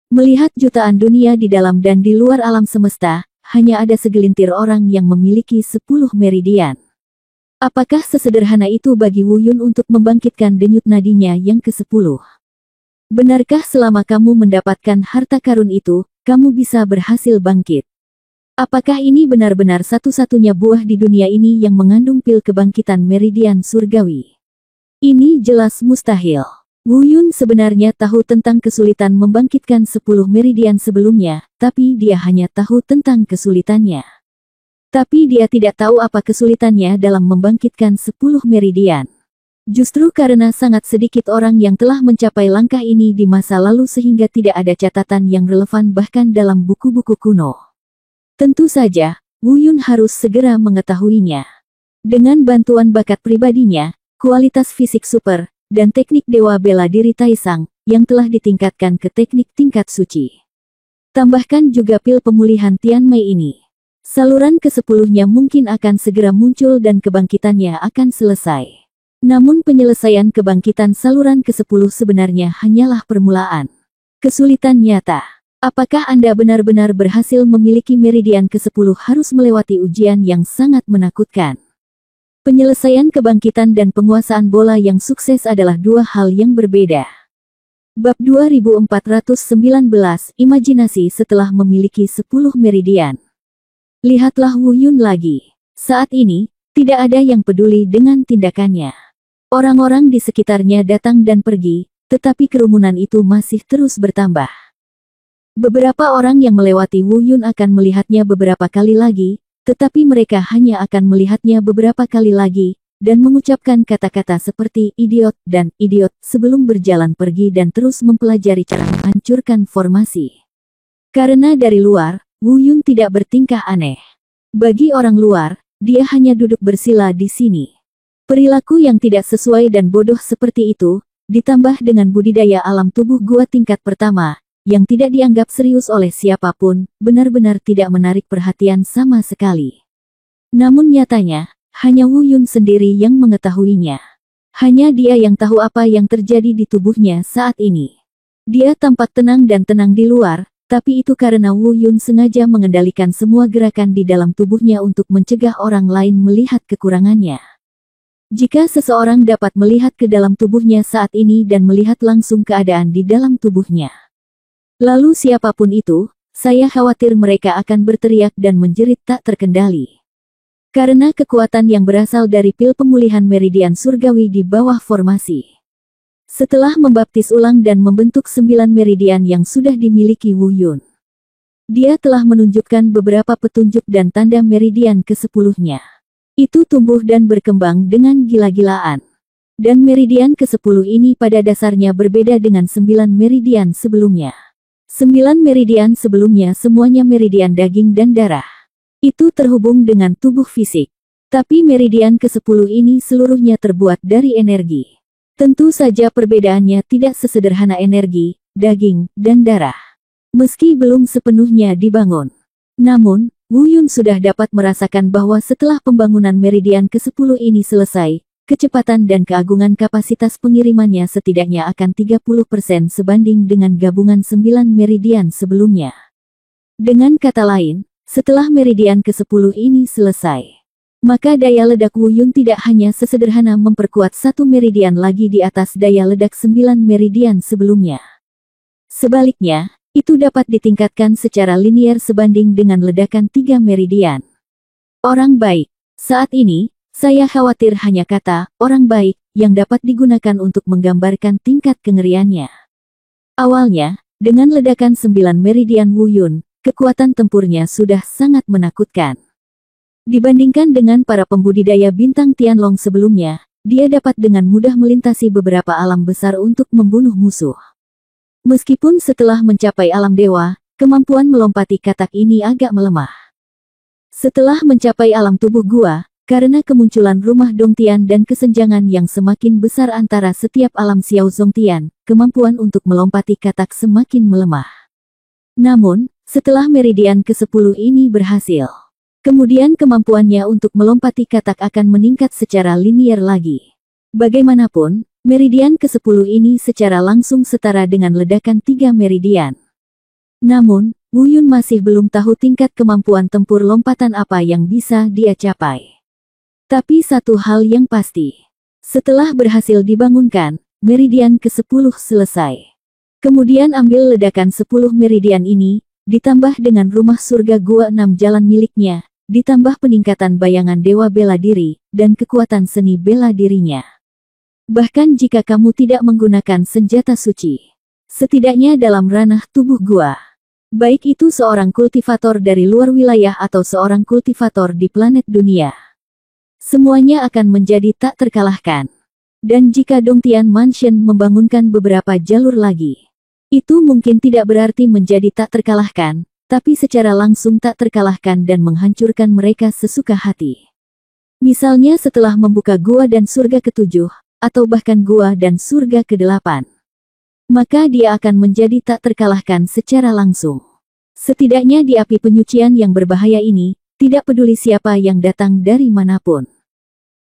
Speaker 1: Melihat jutaan dunia di dalam dan di luar alam semesta, hanya ada segelintir orang yang memiliki 10 meridian. Apakah sesederhana itu bagi Wu Yun untuk membangkitkan denyut nadinya yang ke-10? Benarkah selama kamu mendapatkan harta karun itu, kamu bisa berhasil bangkit? Apakah ini benar-benar satu-satunya buah di dunia ini yang mengandung pil kebangkitan meridian surgawi? Ini jelas mustahil. Wu Yun sebenarnya tahu tentang kesulitan membangkitkan 10 meridian sebelumnya, tapi dia hanya tahu tentang kesulitannya. Tapi dia tidak tahu apa kesulitannya dalam membangkitkan 10 meridian. Justru karena sangat sedikit orang yang telah mencapai langkah ini di masa lalu sehingga tidak ada catatan yang relevan bahkan dalam buku-buku kuno. Tentu saja, Wu Yun harus segera mengetahuinya. Dengan bantuan bakat pribadinya, kualitas fisik super, dan teknik dewa bela diri Taisang, yang telah ditingkatkan ke teknik tingkat suci. Tambahkan juga pil pemulihan Tian Mai ini. Saluran ke-10-nya mungkin akan segera muncul dan kebangkitannya akan selesai. Namun penyelesaian kebangkitan saluran ke-10 sebenarnya hanyalah permulaan. Kesulitan nyata. Apakah Anda benar-benar berhasil memiliki meridian ke-10 harus melewati ujian yang sangat menakutkan? Penyelesaian kebangkitan dan penguasaan bola yang sukses adalah dua hal yang berbeda. Bab 2419, Imajinasi setelah memiliki 10 meridian. Lihatlah Wu Yun lagi. Saat ini, tidak ada yang peduli dengan tindakannya. Orang-orang di sekitarnya datang dan pergi, tetapi kerumunan itu masih terus bertambah. Beberapa orang yang melewati Wu Yun akan melihatnya beberapa kali lagi, tetapi mereka hanya akan melihatnya beberapa kali lagi, dan mengucapkan kata-kata seperti idiot dan idiot sebelum berjalan pergi dan terus mempelajari cara menghancurkan formasi. Karena dari luar, Wu Yun tidak bertingkah aneh. Bagi orang luar, dia hanya duduk bersila di sini. Perilaku yang tidak sesuai dan bodoh seperti itu, ditambah dengan budidaya alam tubuh gua tingkat pertama, yang tidak dianggap serius oleh siapapun, benar-benar tidak menarik perhatian sama sekali. Namun nyatanya, hanya Wu Yun sendiri yang mengetahuinya. Hanya dia yang tahu apa yang terjadi di tubuhnya saat ini. Dia tampak tenang dan tenang di luar, tapi itu karena Wu Yun sengaja mengendalikan semua gerakan di dalam tubuhnya untuk mencegah orang lain melihat kekurangannya. Jika seseorang dapat melihat ke dalam tubuhnya saat ini dan melihat langsung keadaan di dalam tubuhnya, lalu siapapun itu, saya khawatir mereka akan berteriak dan menjerit tak terkendali. Karena kekuatan yang berasal dari pil pemulihan meridian surgawi di bawah formasi. Setelah membaptis ulang dan membentuk 9 meridian yang sudah dimiliki Wu Yun, dia telah menunjukkan beberapa petunjuk dan tanda meridian ke-10-nya. Itu tumbuh dan berkembang dengan gila-gilaan. Dan meridian ke-10 ini pada dasarnya berbeda dengan 9 meridian sebelumnya. 9 meridian sebelumnya semuanya meridian daging dan darah. Itu terhubung dengan tubuh fisik. Tapi meridian ke-10 ini seluruhnya terbuat dari energi. Tentu saja perbedaannya tidak sesederhana energi, daging, dan darah. Meski belum sepenuhnya dibangun. Namun, Wu Yun sudah dapat merasakan bahwa setelah pembangunan meridian ke-10 ini selesai, kecepatan dan keagungan kapasitas pengirimannya setidaknya akan 30% sebanding dengan gabungan 9 meridian sebelumnya. Dengan kata lain, setelah meridian ke-10 ini selesai, maka daya ledak Wu Yun tidak hanya sesederhana memperkuat satu meridian lagi di atas daya ledak 9 meridian sebelumnya. Sebaliknya, itu dapat ditingkatkan secara linier sebanding dengan ledakan 3 meridian. Orang baik. Saat ini, saya khawatir hanya kata orang baik yang dapat digunakan untuk menggambarkan tingkat kengeriannya. Awalnya, dengan ledakan 9 meridian Wu Yun, kekuatan tempurnya sudah sangat menakutkan. Dibandingkan dengan para pembudidaya bintang Tianlong sebelumnya, dia dapat dengan mudah melintasi beberapa alam besar untuk membunuh musuh. Meskipun setelah mencapai alam dewa, kemampuan melompati katak ini agak melemah. Setelah mencapai alam tubuh gua, karena kemunculan rumah Dongtian dan kesenjangan yang semakin besar antara setiap alam Xiao Zongtian, kemampuan untuk melompati katak semakin melemah. Namun, setelah meridian ke-10 ini berhasil, kemudian kemampuannya untuk melompati katak akan meningkat secara linier lagi. Bagaimanapun, meridian ke-10 ini secara langsung setara dengan ledakan 3 meridian. Namun, Wu Yun masih belum tahu tingkat kemampuan tempur lompatan apa yang bisa dia capai. Tapi satu hal yang pasti, setelah berhasil dibangunkan, meridian ke-10 selesai. Kemudian ambil ledakan 10 meridian ini, ditambah dengan rumah surga gua 6 jalan miliknya, ditambah peningkatan bayangan dewa bela diri, dan kekuatan seni bela dirinya. Bahkan jika kamu tidak menggunakan senjata suci, setidaknya dalam ranah tubuh gua, baik itu seorang kultivator dari luar wilayah atau seorang kultivator di planet dunia, semuanya akan menjadi tak terkalahkan. Dan jika Dongtian Mansion membangunkan beberapa jalur lagi, itu mungkin tidak berarti menjadi tak terkalahkan, tapi secara langsung tak terkalahkan dan menghancurkan mereka sesuka hati. Misalnya setelah membuka gua dan surga ke-7, atau bahkan gua dan surga ke-8. Maka dia akan menjadi tak terkalahkan secara langsung. Setidaknya di api penyucian yang berbahaya ini, tidak peduli siapa yang datang dari manapun.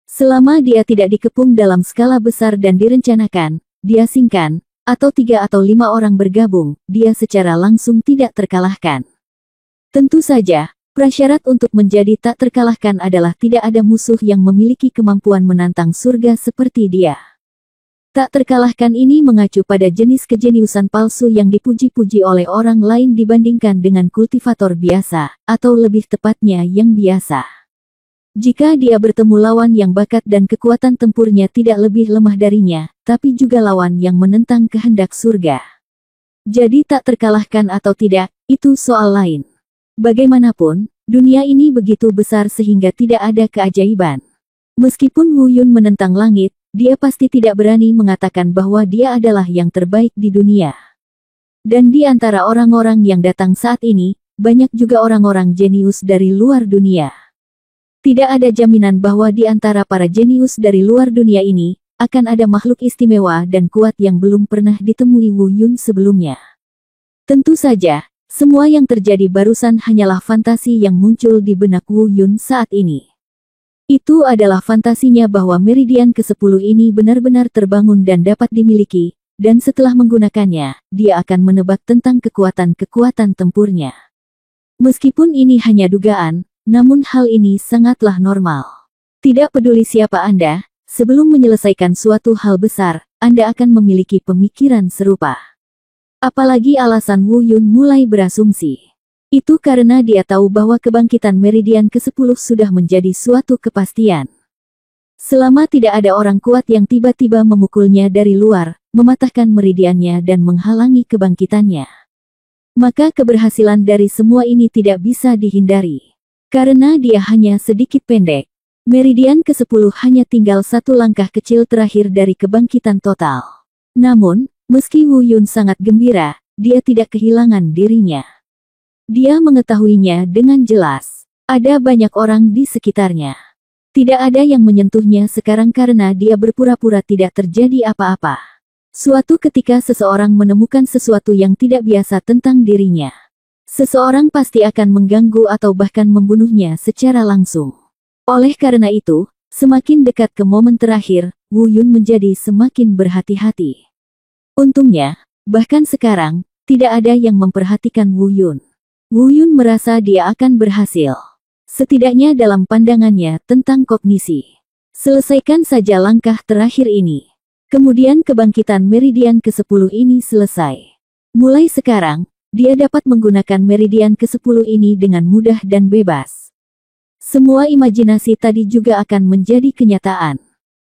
Speaker 1: Selama dia tidak dikepung dalam skala besar dan direncanakan, diasingkan, atau 3 atau 5 orang bergabung, dia secara langsung tidak terkalahkan. Tentu saja, Prasyarat untuk menjadi tak terkalahkan adalah tidak ada musuh yang memiliki kemampuan menantang surga seperti dia. Tak terkalahkan ini mengacu pada jenis kejeniusan palsu yang dipuji-puji oleh orang lain dibandingkan dengan kultivator biasa, atau lebih tepatnya yang biasa. Jika dia bertemu lawan yang bakat dan kekuatan tempurnya tidak lebih lemah darinya, tapi juga lawan yang menentang kehendak surga. Jadi tak terkalahkan atau tidak, itu soal lain. Bagaimanapun, dunia ini begitu besar sehingga tidak ada keajaiban. Meskipun Wu Yun menentang langit, dia pasti tidak berani mengatakan bahwa dia adalah yang terbaik di dunia. Dan di antara orang-orang yang datang saat ini, banyak juga orang-orang jenius dari luar dunia. Tidak ada jaminan bahwa di antara para jenius dari luar dunia ini, akan ada makhluk istimewa dan kuat yang belum pernah ditemui Wu Yun sebelumnya. Tentu saja, semua yang terjadi barusan hanyalah fantasi yang muncul di benak Wu Yun saat ini. Itu adalah fantasinya bahwa meridian ke-10 ini benar-benar terbangun dan dapat dimiliki, dan setelah menggunakannya, dia akan menebak tentang kekuatan-kekuatan tempurnya. Meskipun ini hanya dugaan, namun hal ini sangatlah normal. Tidak peduli siapa Anda, sebelum menyelesaikan suatu hal besar, Anda akan memiliki pemikiran serupa. Apalagi alasan Wu Yun mulai berasumsi. Itu karena dia tahu bahwa kebangkitan meridian ke-10 sudah menjadi suatu kepastian. Selama tidak ada orang kuat yang tiba-tiba memukulnya dari luar, mematahkan meridiannya dan menghalangi kebangkitannya, maka keberhasilan dari semua ini tidak bisa dihindari. Karena dia hanya sedikit pendek, meridian ke-10 hanya tinggal satu langkah kecil terakhir dari kebangkitan total. Namun, meski Wu Yun sangat gembira, dia tidak kehilangan dirinya. Dia mengetahuinya dengan jelas. Ada banyak orang di sekitarnya. Tidak ada yang menyentuhnya sekarang karena dia berpura-pura tidak terjadi apa-apa. Suatu ketika seseorang menemukan sesuatu yang tidak biasa tentang dirinya, seseorang pasti akan mengganggu atau bahkan membunuhnya secara langsung. Oleh karena itu, semakin dekat ke momen terakhir, Wu Yun menjadi semakin berhati-hati. Untungnya, bahkan sekarang, tidak ada yang memperhatikan Wu Yun. Wu Yun merasa dia akan berhasil. Setidaknya dalam pandangannya tentang kognisi. Selesaikan saja langkah terakhir ini. Kemudian kebangkitan meridian ke-10 ini selesai. Mulai sekarang, dia dapat menggunakan meridian ke-10 ini dengan mudah dan bebas. Semua imajinasi tadi juga akan menjadi kenyataan.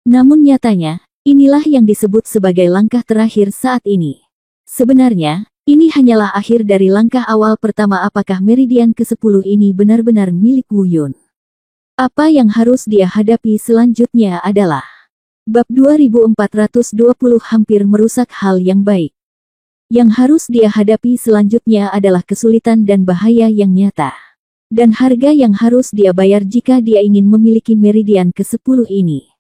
Speaker 1: Namun nyatanya, inilah yang disebut sebagai langkah terakhir saat ini. Sebenarnya, ini hanyalah akhir dari langkah awal pertama. Apakah meridian ke-10 ini benar-benar milik Wu Yun? Apa yang harus dia hadapi selanjutnya adalah Bab 2420 hampir merusak hal yang baik. Yang harus dia hadapi selanjutnya adalah kesulitan dan bahaya yang nyata. Dan harga yang harus dia bayar jika dia ingin memiliki meridian ke-10 ini.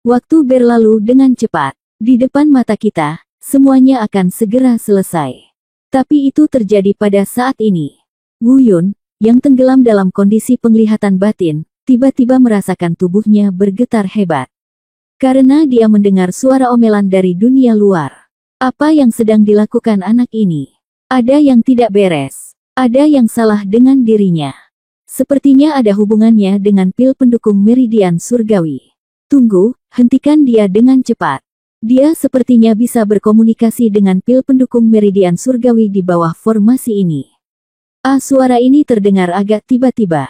Speaker 1: Waktu berlalu dengan cepat. Di depan mata kita, semuanya akan segera selesai. Tapi itu terjadi pada saat ini. Wu Yun, yang tenggelam dalam kondisi penglihatan batin, tiba-tiba merasakan tubuhnya bergetar hebat. Karena dia mendengar suara omelan dari dunia luar. Apa yang sedang dilakukan anak ini? Ada yang tidak beres. Ada yang salah dengan dirinya. Sepertinya ada hubungannya dengan pil pendukung meridian surgawi. Tunggu, hentikan dia dengan cepat. Dia sepertinya bisa berkomunikasi dengan pil pendukung meridian surgawi di bawah formasi ini. Suara ini terdengar agak tiba-tiba.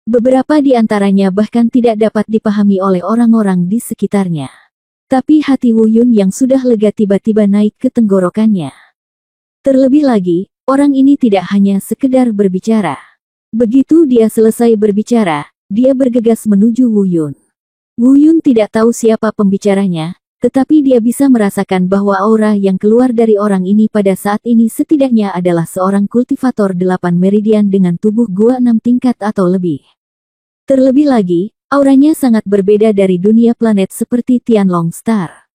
Speaker 1: Beberapa di antaranya bahkan tidak dapat dipahami oleh orang-orang di sekitarnya. Tapi hati Wu Yun yang sudah lega tiba-tiba naik ke tenggorokannya. Terlebih lagi, orang ini tidak hanya sekedar berbicara. Begitu dia selesai berbicara, dia bergegas menuju Wu Yun. Wu Yun tidak tahu siapa pembicaranya, tetapi dia bisa merasakan bahwa aura yang keluar dari orang ini pada saat ini setidaknya adalah seorang kultivator 8 meridian dengan tubuh gua 6 tingkat atau lebih. Terlebih lagi, auranya sangat berbeda dari dunia planet seperti Tianlong Star.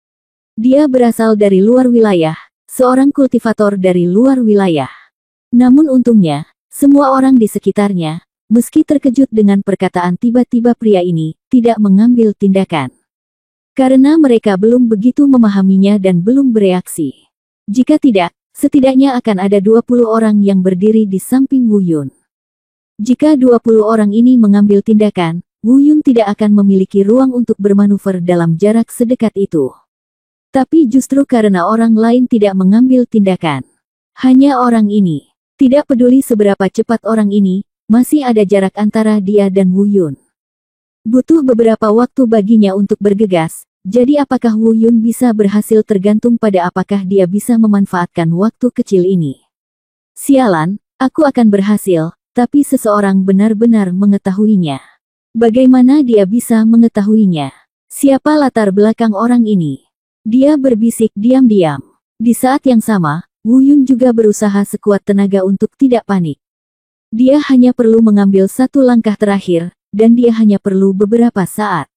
Speaker 1: Dia berasal dari luar wilayah, seorang kultivator dari luar wilayah. Namun untungnya, semua orang di sekitarnya, meski terkejut dengan perkataan tiba-tiba pria ini, tidak mengambil tindakan. Karena mereka belum begitu memahaminya dan belum bereaksi. Jika tidak, setidaknya akan ada 20 orang yang berdiri di samping Wu Yun. Jika 20 orang ini mengambil tindakan, Wu Yun tidak akan memiliki ruang untuk bermanuver dalam jarak sedekat itu. Tapi justru karena orang lain tidak mengambil tindakan. Hanya orang ini. Tidak peduli seberapa cepat orang ini, masih ada jarak antara dia dan Wu Yun. Butuh beberapa waktu baginya untuk bergegas, jadi apakah Wu Yun bisa berhasil tergantung pada apakah dia bisa memanfaatkan waktu kecil ini. Sialan, aku akan berhasil, tapi seseorang benar-benar mengetahuinya. Bagaimana dia bisa mengetahuinya? Siapa latar belakang orang ini? Dia berbisik diam-diam. Di saat yang sama, Wu Yun juga berusaha sekuat tenaga untuk tidak panik. Dia hanya perlu mengambil satu langkah terakhir, dan dia hanya perlu beberapa saat.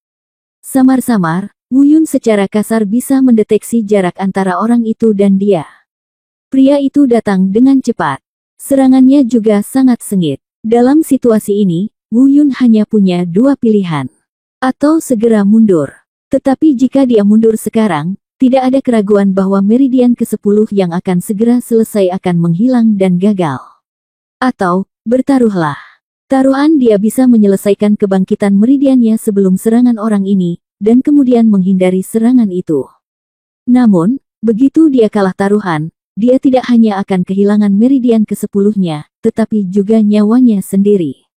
Speaker 1: Samar-samar, Wu Yun secara kasar bisa mendeteksi jarak antara orang itu dan dia. Pria itu datang dengan cepat. Serangannya juga sangat sengit. Dalam situasi ini, Wu Yun hanya punya dua pilihan. Atau segera mundur. Tetapi jika dia mundur sekarang, tidak ada keraguan bahwa meridian ke-10 yang akan segera selesai akan menghilang dan gagal. Atau, bertaruhlah. Taruhan dia bisa menyelesaikan kebangkitan meridiannya sebelum serangan orang ini, dan kemudian menghindari serangan itu. Namun, begitu dia kalah taruhan, dia tidak hanya akan kehilangan meridian ke-10-nya, tetapi juga nyawanya sendiri.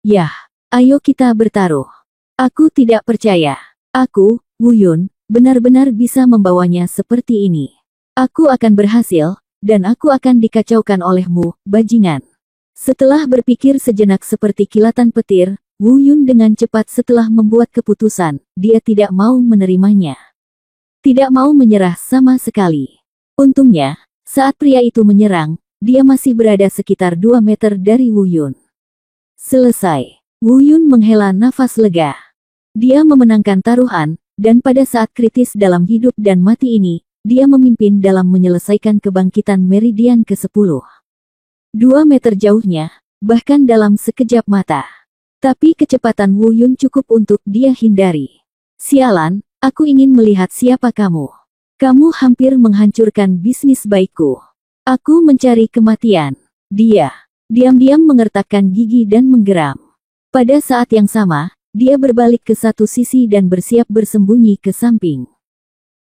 Speaker 1: Yah, ayo kita bertaruh. Aku tidak percaya. Aku, Wu Yun, benar-benar bisa membawanya seperti ini. Aku akan berhasil, dan aku akan dikacaukan olehmu, bajingan. Setelah berpikir sejenak seperti kilatan petir, Wu Yun dengan cepat setelah membuat keputusan, dia tidak mau menerimanya. Tidak mau menyerah sama sekali. Untungnya, saat pria itu menyerang, dia masih berada sekitar 2 meter dari Wu Yun. Selesai. Wu Yun menghela nafas lega. Dia memenangkan taruhan, dan pada saat kritis dalam hidup dan mati ini, dia memimpin dalam menyelesaikan kebangkitan meridian ke-10. 2 meter jauhnya, bahkan dalam sekejap mata. Tapi kecepatan Wu Yun cukup untuk dia hindari. Sialan, aku ingin melihat siapa kamu. Kamu hampir menghancurkan bisnis baikku. Aku mencari kematian. Dia diam-diam mengertakkan gigi dan menggeram. Pada saat yang sama, dia berbalik ke satu sisi dan bersiap bersembunyi ke samping.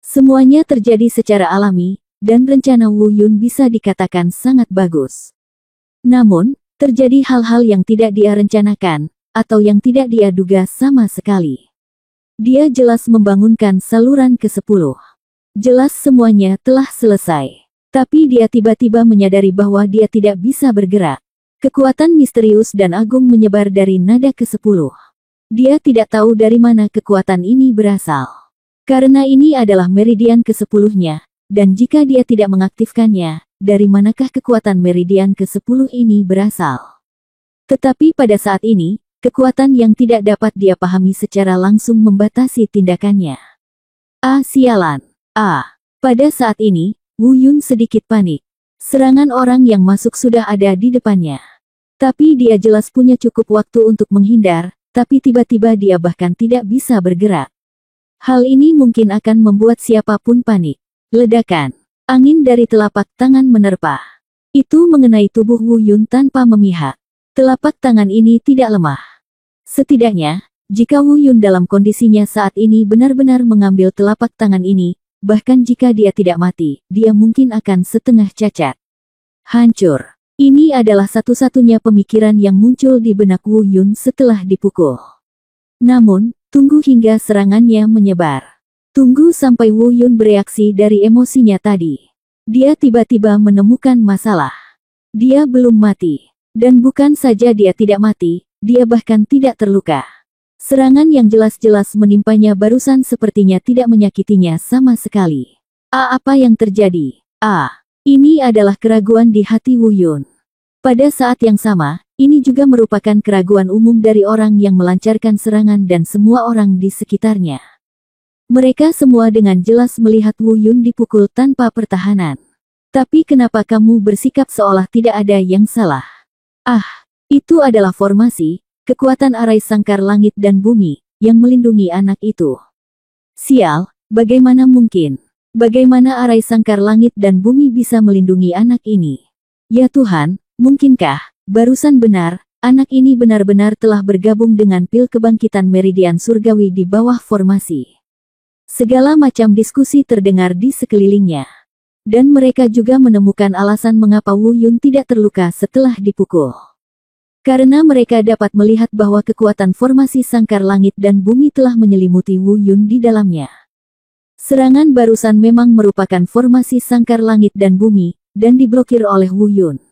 Speaker 1: Semuanya terjadi secara alami, dan rencana Wu Yun bisa dikatakan sangat bagus. Namun, terjadi hal-hal yang tidak dia rencanakan, atau yang tidak dia duga sama sekali. Dia jelas membangunkan saluran ke-10. Jelas semuanya telah selesai. Tapi dia tiba-tiba menyadari bahwa dia tidak bisa bergerak. Kekuatan misterius dan agung menyebar dari nada ke-10. Dia tidak tahu dari mana kekuatan ini berasal. Karena ini adalah meridian ke-10-nya, dan jika dia tidak mengaktifkannya, dari manakah kekuatan meridian ke-10 ini berasal? Tetapi pada saat ini, kekuatan yang tidak dapat dia pahami secara langsung membatasi tindakannya. Sialan. Pada saat ini, Wu Yun sedikit panik. Serangan orang yang masuk sudah ada di depannya. Tapi dia jelas punya cukup waktu untuk menghindar, tapi tiba-tiba dia bahkan tidak bisa bergerak. Hal ini mungkin akan membuat siapapun panik. Ledakan. Angin dari telapak tangan menerpa. Itu mengenai tubuh Wu Yun tanpa memihak. Telapak tangan ini tidak lemah. Setidaknya, jika Wu Yun dalam kondisinya saat ini benar-benar mengambil telapak tangan ini, bahkan jika dia tidak mati, dia mungkin akan setengah cacat. Hancur. Ini adalah satu-satunya pemikiran yang muncul di benak Wu Yun setelah dipukul. Namun, tunggu hingga serangannya menyebar. Tunggu sampai Wu Yun bereaksi dari emosinya tadi. Dia tiba-tiba menemukan masalah. Dia belum mati. Dan bukan saja dia tidak mati, dia bahkan tidak terluka. Serangan yang jelas-jelas menimpanya barusan sepertinya tidak menyakitinya sama sekali. Apa yang terjadi? Ini adalah keraguan di hati Wu Yun. Pada saat yang sama, ini juga merupakan keraguan umum dari orang yang melancarkan serangan dan semua orang di sekitarnya. Mereka semua dengan jelas melihat Wu Yun dipukul tanpa pertahanan. Tapi kenapa kamu bersikap seolah tidak ada yang salah? Itu adalah formasi, kekuatan arai sangkar langit dan bumi, yang melindungi anak itu. Sial, bagaimana mungkin? Bagaimana arai sangkar langit dan bumi bisa melindungi anak ini? Ya Tuhan, mungkinkah, barusan benar, Anak ini benar-benar telah bergabung dengan pil kebangkitan meridian surgawi di bawah formasi. Segala macam diskusi terdengar di sekelilingnya. Dan mereka juga menemukan alasan mengapa Wu Yun tidak terluka setelah dipukul. Karena mereka dapat melihat bahwa kekuatan formasi sangkar langit dan bumi telah menyelimuti Wu Yun di dalamnya. Serangan barusan memang merupakan formasi sangkar langit dan bumi, dan diblokir oleh Wu Yun.